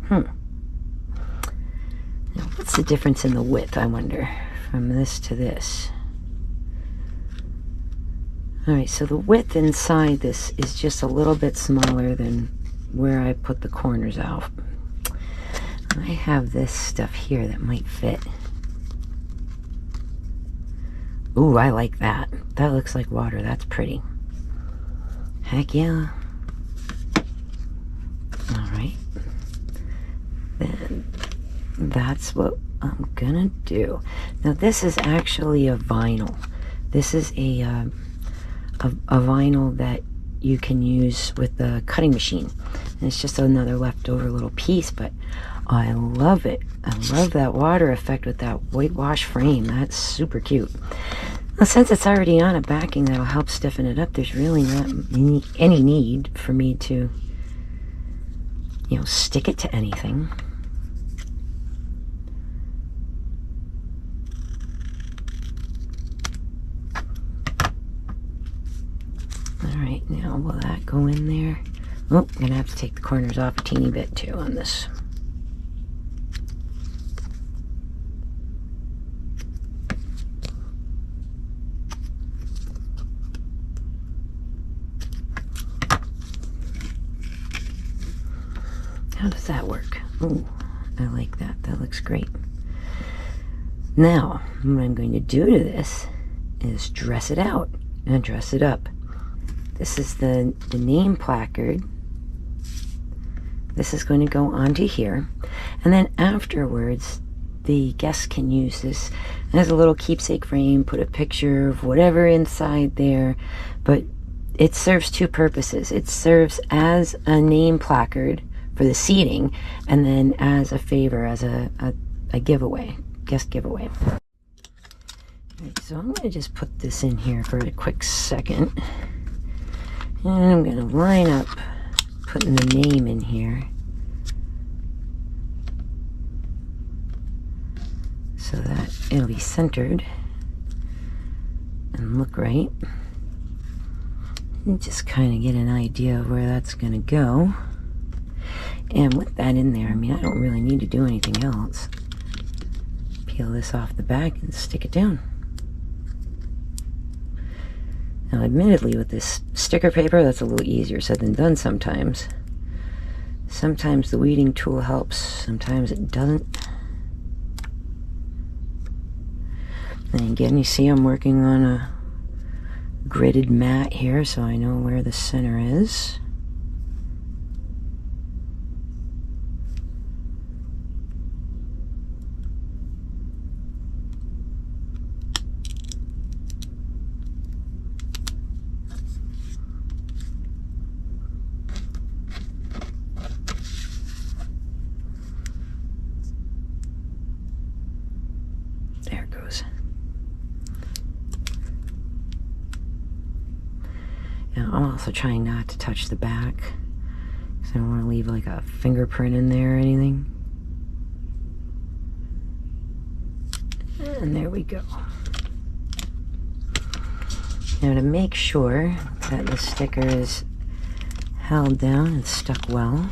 Now, what's the difference in the width, I wonder, from this to this? Alright, so the width inside this is just a little bit smaller than where I put the corners out. I have this stuff here that might fit. Ooh, I like that. That looks like water. That's pretty. Heck yeah. Alright. Then that's what I'm gonna do. Now this is actually a vinyl. This is a vinyl that you can use with the cutting machine. And it's just another leftover little piece, but I love it. I love that water effect with that whitewash frame. That's super cute. Now, since it's already on a backing that'll help stiffen it up, there's really not any need for me to, you know, stick it to anything. Alright, now will that go in there? Oh, I'm going to have to take the corners off a teeny bit too on this. How does that work? Oh, I like that. That looks great. Now, what I'm going to do to this is dress it out and dress it up. This is the name placard. This is going to go onto here. And then afterwards, the guests can use this as a little keepsake frame, put a picture of whatever inside there. But it serves two purposes. It serves as a name placard for the seating, and then as a favor, as a giveaway, guest giveaway. Right, so I'm going to just put this in here for a quick second. And I'm going to line up putting the name in here so that it'll be centered and look right. And just kind of get an idea of where that's going to go. And with that in there, I mean, I don't really need to do anything else. Peel this off the back and stick it down. Now, admittedly, with this sticker paper, that's a little easier said than done sometimes. Sometimes the weeding tool helps, sometimes it doesn't. And again, you see I'm working on a gridded mat here, so I know where the center is. There it goes. Now, I'm also trying not to touch the back because I don't want to leave like a fingerprint in there or anything. And there we go. Now, to make sure that the sticker is held down and stuck well,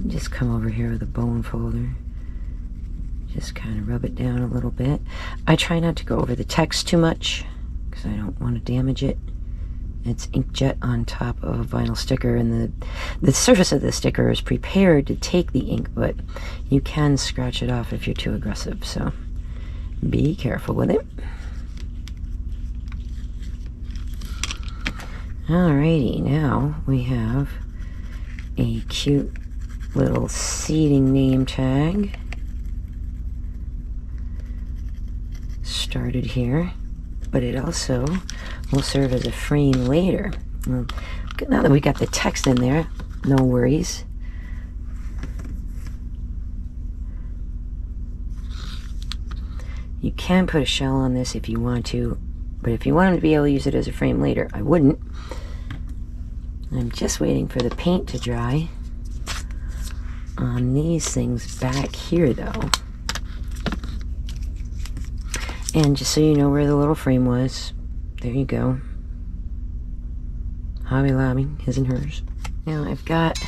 just come over here with a bone folder. Just kind of rub it down a little bit. I try not to go over the text too much because I don't want to damage it. It's inkjet on top of a vinyl sticker, and the surface of the sticker is prepared to take the ink, but you can scratch it off if you're too aggressive, so be careful with it. Alrighty, now we have a cute little seating name tag started here, but it also will serve as a frame later. Now that we got the text in there, no worries. You can put a shell on this if you want to, but if you wanted to be able to use it as a frame later, I wouldn't. I'm just waiting for the paint to dry on these things back here, though. And just so you know where the little frame was, there you go. Hobby Lobby, his and hers. Now I've got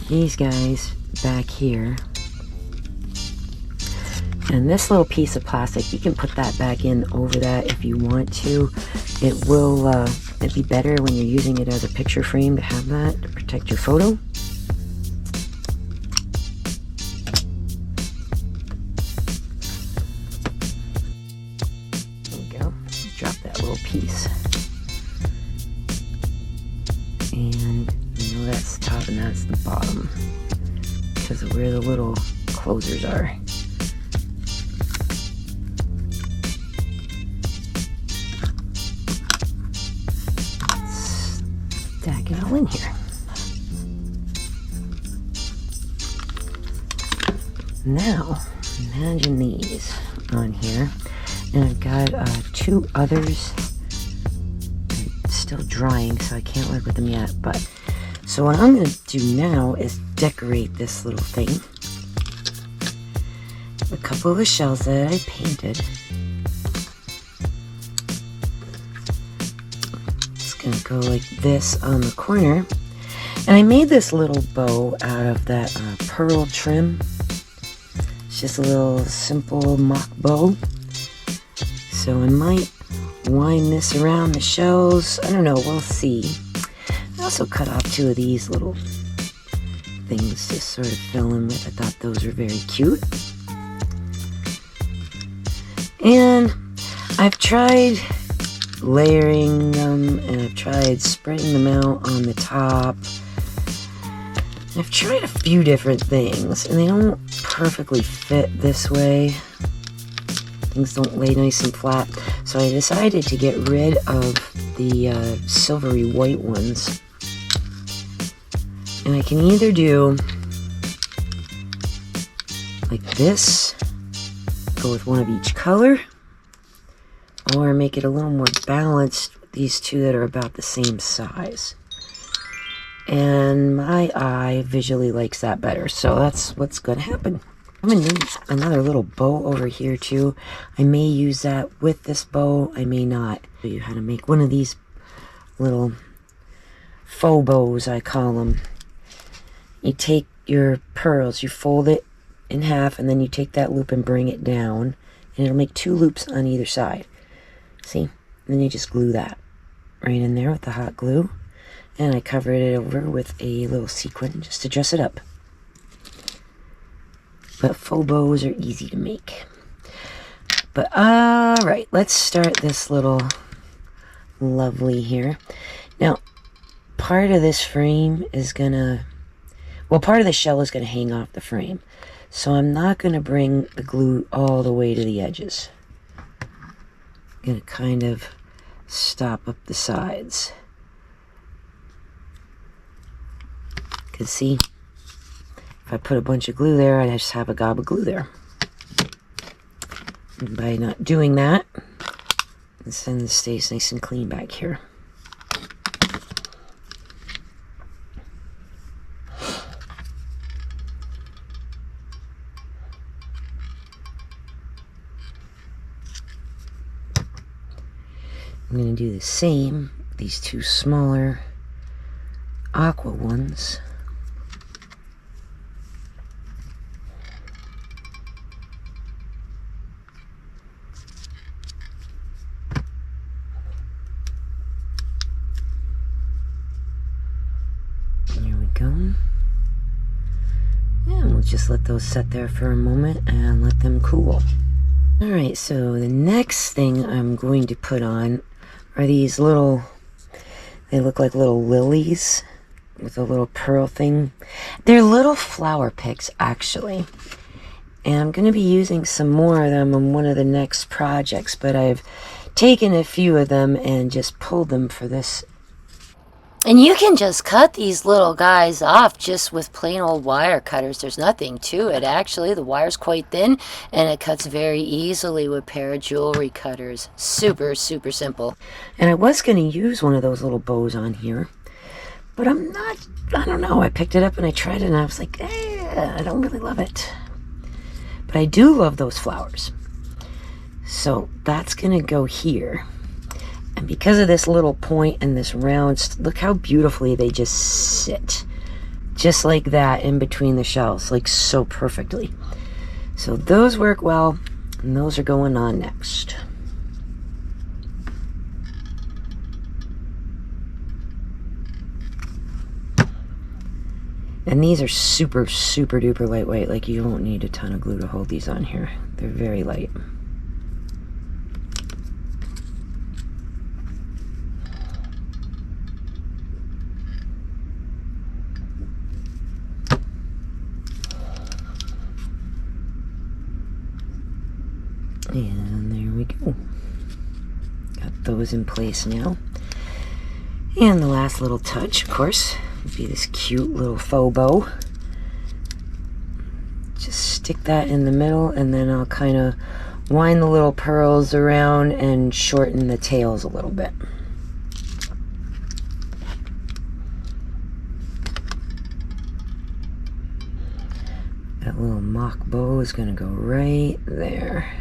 these guys back here. And this little piece of plastic, you can put that back in over that if you want to. It will it'd be better when you're using it as a picture frame to have that to protect your photo. little piece. And you know that's the top and that's the bottom because of where the little closers are. Stack it all in here. Now, imagine these on here. And I've got 2 others. They're still drying, so I can't work with them yet. But so what I'm going to do now is decorate this little thing. A couple of the shells that I painted. Gonna go like this on the corner, and I made this little bow out of that pearl trim. It's just a little simple mock bow, so I might wind this around the shells. I don't know, we'll see. I also cut off 2 of these little things to sort of fill in with. I thought those were very cute, and I've tried layering them, and I've tried spreading them out on the top. I've tried a few different things, and they don't perfectly fit this way. Things don't lay nice and flat, so I decided to get rid of the silvery white ones. And I can either do like this, go with one of each color, or make it a little more balanced with these 2 that are about the same size. And my eye visually likes that better, so that's what's going to happen. I'm going to need another little bow over here too. I may use that with this bow, I may not. I'll show you how to make one of these little faux bows, I call them. You take your pearls, you fold it in half, and then you take that loop and bring it down, and it'll make 2 loops on either side. See? And then you just glue that right in there with the hot glue. And I covered it over with a little sequin just to dress it up. But faux bows are easy to make. But alright, let's start this little lovely here. Now, part of this frame is gonna, well, part of the shell is gonna hang off the frame. So I'm not gonna bring the glue all the way to the edges. Gonna kind of stop up the sides. Cause see, if I put a bunch of glue there, I just have a gob of glue there. And by not doing that, then it stays nice and clean back here. I'm going to do the same, these 2 smaller aqua ones. There we go. And we'll just let those set there for a moment and let them cool. Alright, so the next thing I'm going to put on are these little, they look like little lilies with a little pearl thing. They're little flower picks, actually. And I'm going to be using some more of them on one of the next projects, but I've taken a few of them and just pulled them for this. And you can just cut these little guys off just with plain old wire cutters. There's nothing to it, actually. The wire's quite thin, and it cuts very easily with a pair of jewelry cutters. Super, super simple. And I was going to use one of those little bows on here, but I'm not, I don't know. I picked it up and I tried it, and I was like, I don't really love it. But I do love those flowers. So that's going to go here. And because of this little point and this round, look how beautifully they just sit. Just like that in between the shells, like so perfectly. So those work well, and those are going on next. And these are super, super duper lightweight. Like you don't need a ton of glue to hold these on here. They're very light. And there we go. Got those in place now. And the last little touch, of course, would be this cute little faux bow. Just stick that in the middle, and then I'll kind of wind the little pearls around and shorten the tails a little bit. That little mock bow is going to go right there.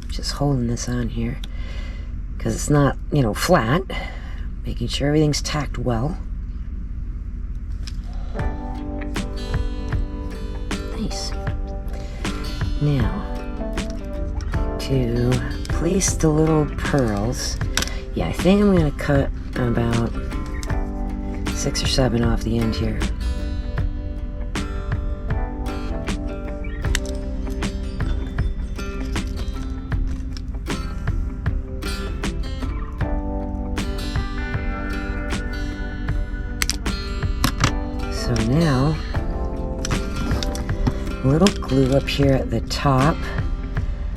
Just holding this on here because it's not, you know, flat. Making sure everything's tacked well. Nice. Now, to place the little pearls, yeah, I think I'm going to cut about 6 or 7 off the end here. So now, a little glue up here at the top.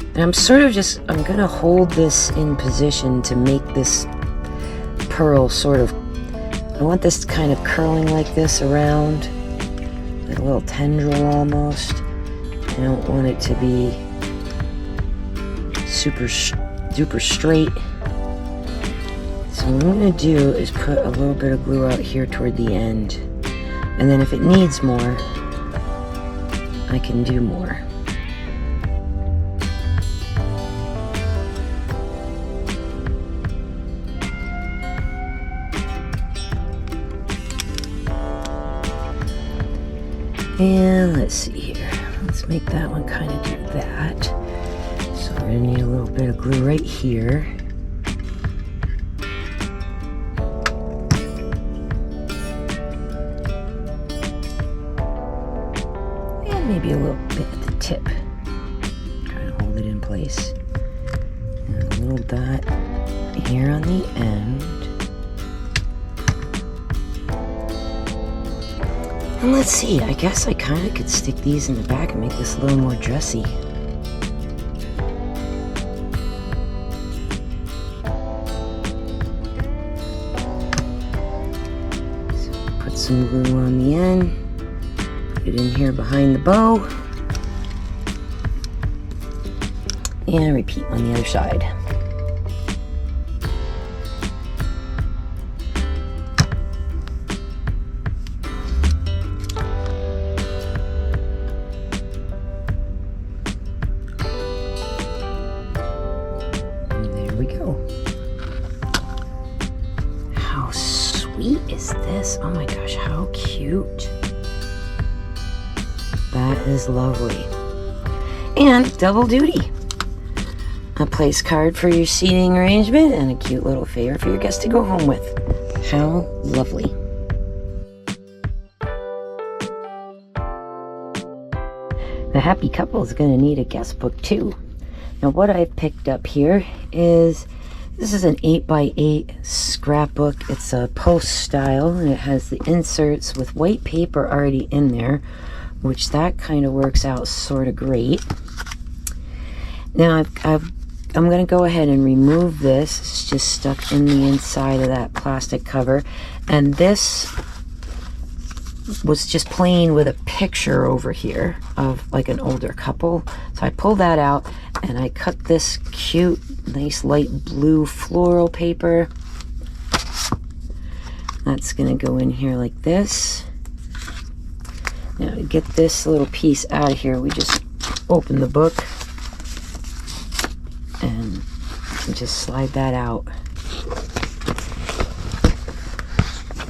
And I'm sort of just, I'm going to hold this in position to make this pearl sort of, I want this kind of curling like this around, like a little tendril almost. I don't want it to be super duper straight. So what I'm going to do is put a little bit of glue out here toward the end. And then if it needs more, I can do more. And let's see here. Let's make that one kind of do that. So we're going to need a little bit of glue right here. And maybe a little bit at the tip. Try to hold it in place. And a little dot here on the end. And let's see, I guess I kind of could stick these in the back and make this a little more dressy. So put some glue on the end, put it in here behind the bow, and repeat on the other side. Is this? Oh my gosh, how cute. That is lovely. And double duty. A place card for your seating arrangement and a cute little favor for your guests to go home with. How lovely. The happy couple is going to need a guest book too. Now what I've picked up here is, this is an 8x8 scrapbook. It's a post style, and it has the inserts with white paper already in there, which that kind of works out sort of great. Now I'm going to go ahead and remove this. It's just stuck in the inside of that plastic cover, and this was just plain with a picture over here of like an older couple. So I pulled that out and I cut this cute, nice light blue floral paper. That's gonna go in here like this. Now to get this little piece out of here, we just open the book and just slide that out.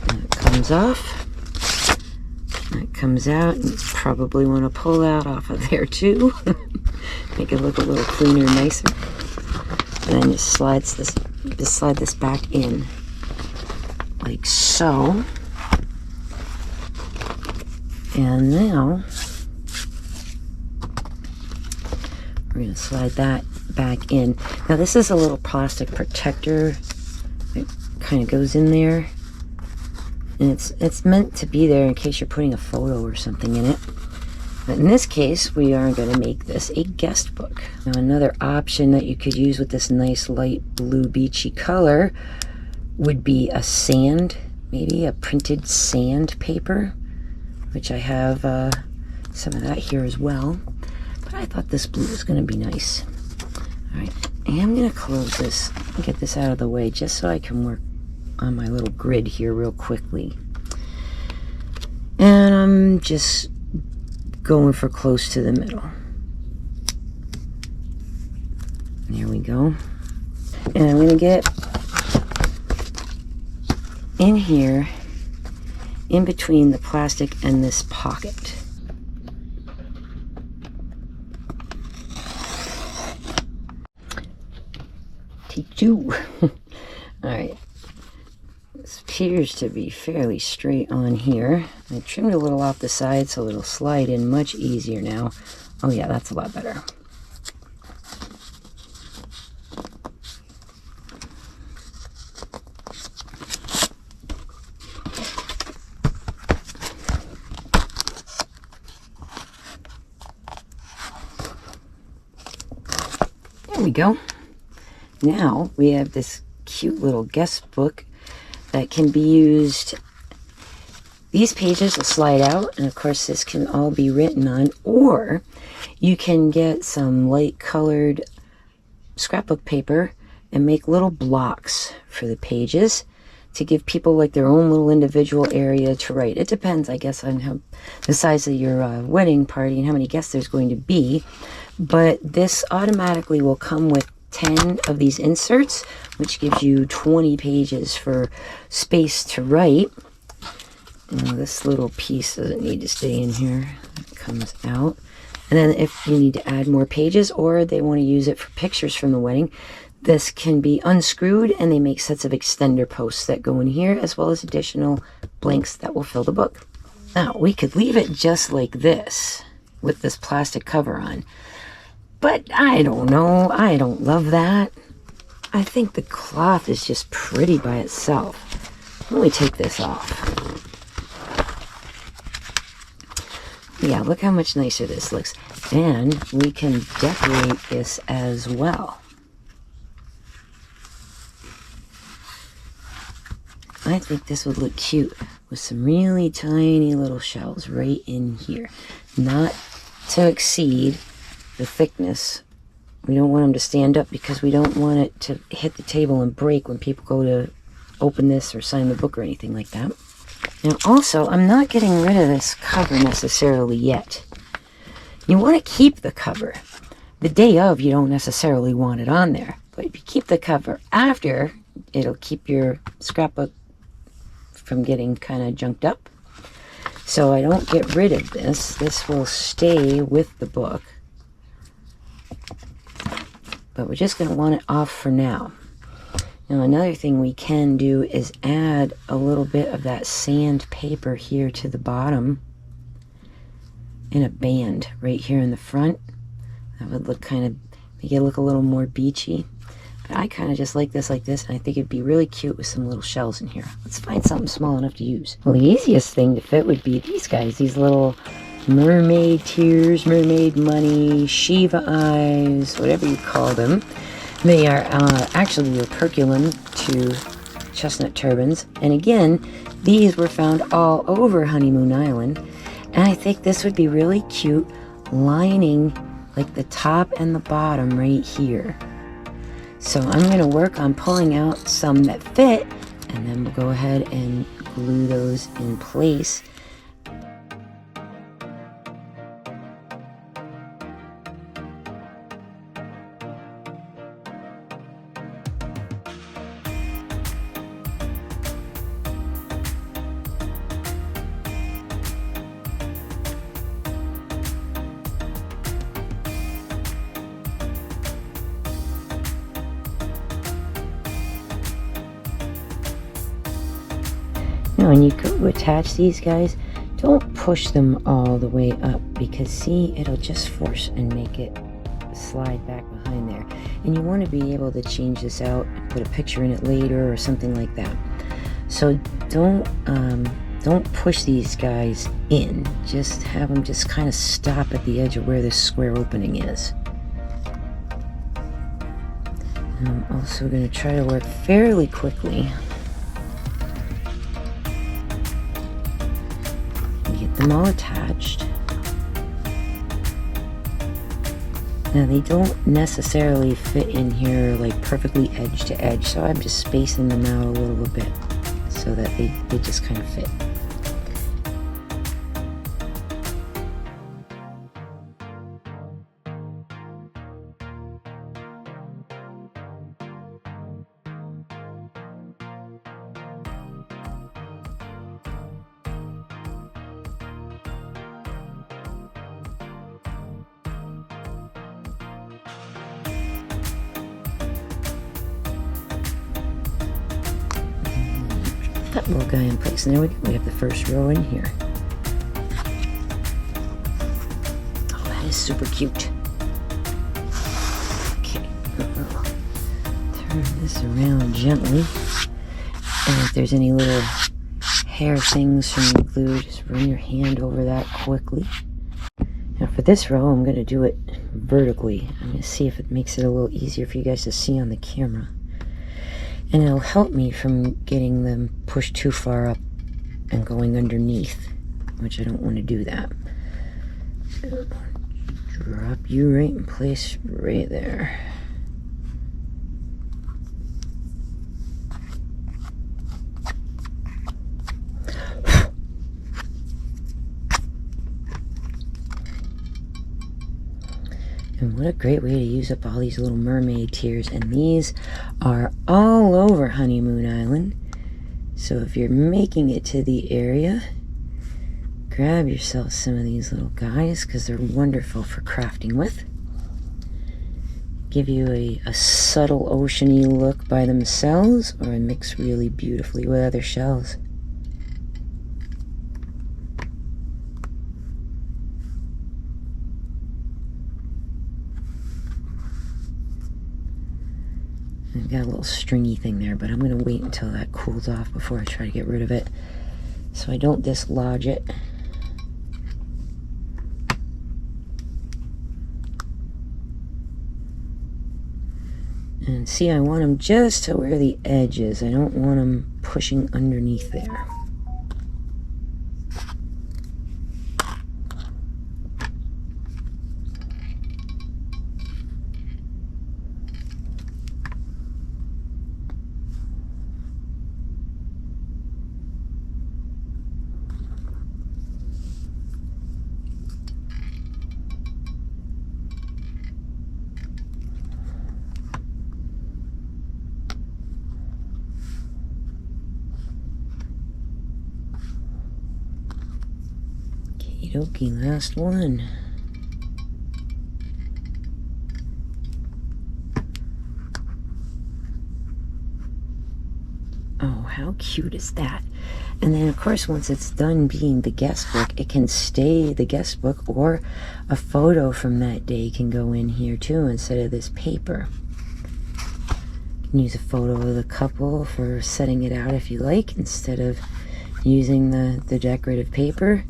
And it comes off. That comes out, and you probably want to pull that off of there too. Make it look a little cleaner, nicer. And then just slide this back in, like so. And now we're going to slide that back in. Now this is a little plastic protector that kind of goes in there, and it's meant to be there in case you're putting a photo or something in it. But in this case, we are going to make this a guest book. Now another option that you could use with this nice light blue beachy color would be a sand, maybe a printed sand paper, which I have some of that here as well. But I thought this blue was going to be nice. All right, and I'm going to close this and get this out of the way just so I can work on my little grid here real quickly. And I'm just going for close to the middle. There we go. And I'm going to get in here, in between the plastic and this pocket. Take two. All right. This appears to be fairly straight on here. I trimmed a little off the side so it'll slide in much easier now. Oh yeah, that's a lot better. There we go. Now we have this cute little guest book that can be used. These pages will slide out, and of course this can all be written on, or you can get some light colored scrapbook paper and make little blocks for the pages to give people like their own little individual area to write. It depends, I guess, on how the size of your wedding party and how many guests there's going to be, but this automatically will come with 10 of these inserts, which gives you 20 pages for space to write. Now this little piece doesn't need to stay in here. It comes out. And then if you need to add more pages or they want to use it for pictures from the wedding, this can be unscrewed, and they make sets of extender posts that go in here, as well as additional blanks that will fill the book. Now we could leave it just like this with this plastic cover on. But I don't know, I don't love that. I think the cloth is just pretty by itself. Let me take this off. Yeah, look how much nicer this looks. And we can decorate this as well. I think this would look cute with some really tiny little shells right in here. Not to exceed the thickness. We don't want them to stand up because we don't want it to hit the table and break when people go to open this or sign the book or anything like that. Now also, I'm not getting rid of this cover necessarily yet. You want to keep the cover. The day of, you don't necessarily want it on there, but if you keep the cover after, it'll keep your scrapbook from getting kind of junked up. So I don't get rid of this. This will stay with the book. But we're just going to want it off for now. Now another thing we can do is add a little bit of that sand paper here to the bottom in a band right here in the front. That would look kind of, make it look a little more beachy. But I kind of just like this, and I think it'd be really cute with some little shells in here. Let's find something small enough to use. Well, the easiest thing to fit would be these guys, these little mermaid tears, mermaid money, Shiva eyes, whatever you call them. They are actually the curriculum to chestnut turbans. And again, these were found all over Honeymoon Island. And I think this would be really cute lining like the top and the bottom right here. So I'm going to work on pulling out some that fit, and then we'll go ahead and glue those in place. Now when you go to attach these guys, don't push them all the way up, because see, it'll just force and make it slide back behind. behind there. And you want to be able to change this out, put a picture in it later or something like that. So don't push these guys in. Just have them just kind of stop at the edge of where this square opening is. And I'm also going to try to work fairly quickly. Get them all attached. Now they don't necessarily fit in here like perfectly edge to edge, so I'm just spacing them out a little bit so that they just kind of fit. That little guy in place. And there we go. We have the first row in here. Oh, that is super cute. Okay. Turn this around gently. And if there's any little hair things from the glue, just run your hand over that quickly. Now for this row, I'm going to do it vertically. I'm going to see if it makes it a little easier for you guys to see on the camera. And it'll help me from getting them pushed too far up and going underneath, which I don't want to do that. So, drop you right in place right there. And what a great way to use up all these little mermaid tears. And these are all over Honeymoon Island. So if you're making it to the area, grab yourself some of these little guys because they're wonderful for crafting with. Give you a subtle oceany look by themselves, or mix really beautifully with other shells. I've got a little stringy thing there, but I'm going to wait until that cools off before I try to get rid of it, so I don't dislodge it. And see, I want them just to where the edge is. I don't want them pushing underneath there. Okie dokie, last one. Oh, how cute is that? And then, of course, once it's done being the guest book, it can stay the guest book, or a photo from that day can go in here too instead of this paper. You can use a photo of the couple for setting it out if you like, instead of using the decorative paper.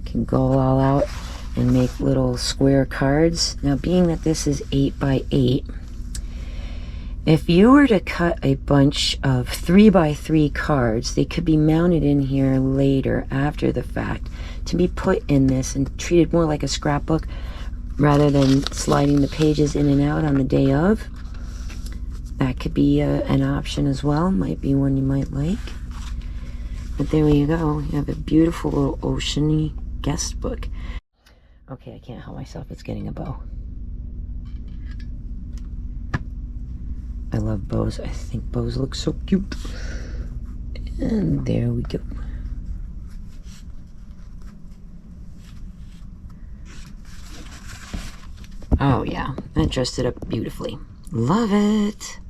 Can go all out and make little square cards. Now, being that this is 8 by 8, if you were to cut a bunch of 3 by 3 cards, they could be mounted in here later after the fact to be put in this and treated more like a scrapbook rather than sliding the pages in and out on the day of. That could be an option as well. Might be one you might like. But there you go. You have a beautiful little oceany guest book. Okay, I can't help myself. It's getting a bow. I love bows. I think bows look so cute. And there we go. Oh yeah, that dressed it up beautifully. Love it.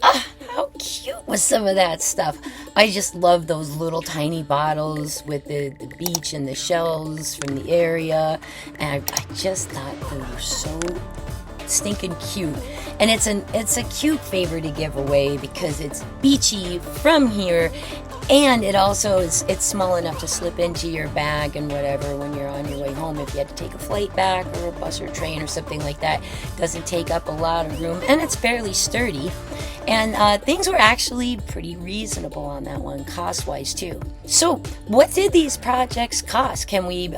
How cute with some of that stuff. I just love those little tiny bottles with the beach and the shells from the area, and I just thought they were so stinking cute. And it's a cute favor to give away because it's beachy from here, and it also it's small enough to slip into your bag and whatever when you're on your way home. If you had to take a flight back or a bus or train or something like that, it doesn't take up a lot of room, and it's fairly sturdy. And things were actually pretty reasonable on that one, cost-wise too. So what did these projects cost? Can we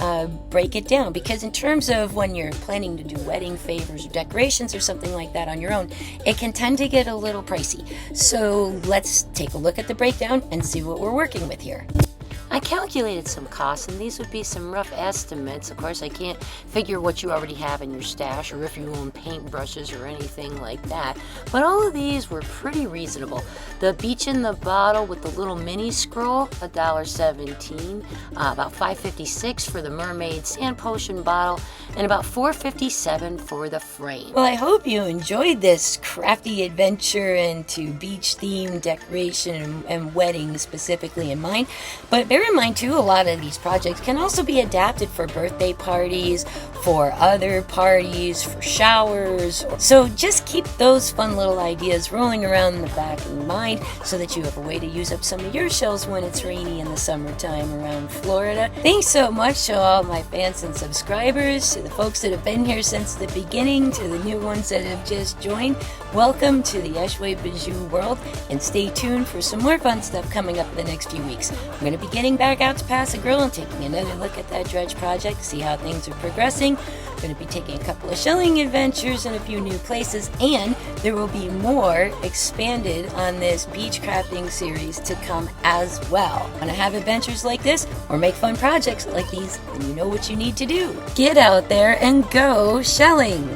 break it down? Because in terms of when you're planning to do wedding favors or decorations or something like that on your own, it can tend to get a little pricey. So let's take a look at the breakdown and see what we're working with here. I calculated some costs, and these would be some rough estimates. Of course, I can't figure what you already have in your stash or if you own paintbrushes or anything like that, but all of these were pretty reasonable. The beach in the bottle with the little mini scroll, $1.17, about $5.56 for the mermaid sand potion bottle, and about $4.57 for the frame. Well, I hope you enjoyed this crafty adventure into beach theme decoration and weddings specifically in mind. But bear in mind too, a lot of these projects can also be adapted for birthday parties, for other parties, for showers. So just keep those fun little ideas rolling around in the back of your mind so that you have a way to use up some of your shells when it's rainy in the summertime around Florida. Thanks so much to all my fans and subscribers, to the folks that have been here since the beginning, to the new ones that have just joined. Welcome to the Eshway Bijou world, and stay tuned for some more fun stuff coming up in the next few weeks. I'm going to be getting back out to Pass the Grill and taking another look at that dredge project to see how things are progressing. I'm going to be taking a couple of shelling adventures in a few new places, and there will be more expanded on this beach crafting series to come as well. Want to have adventures like this or make fun projects like these? Then you know what you need to do. Get out there and go shelling!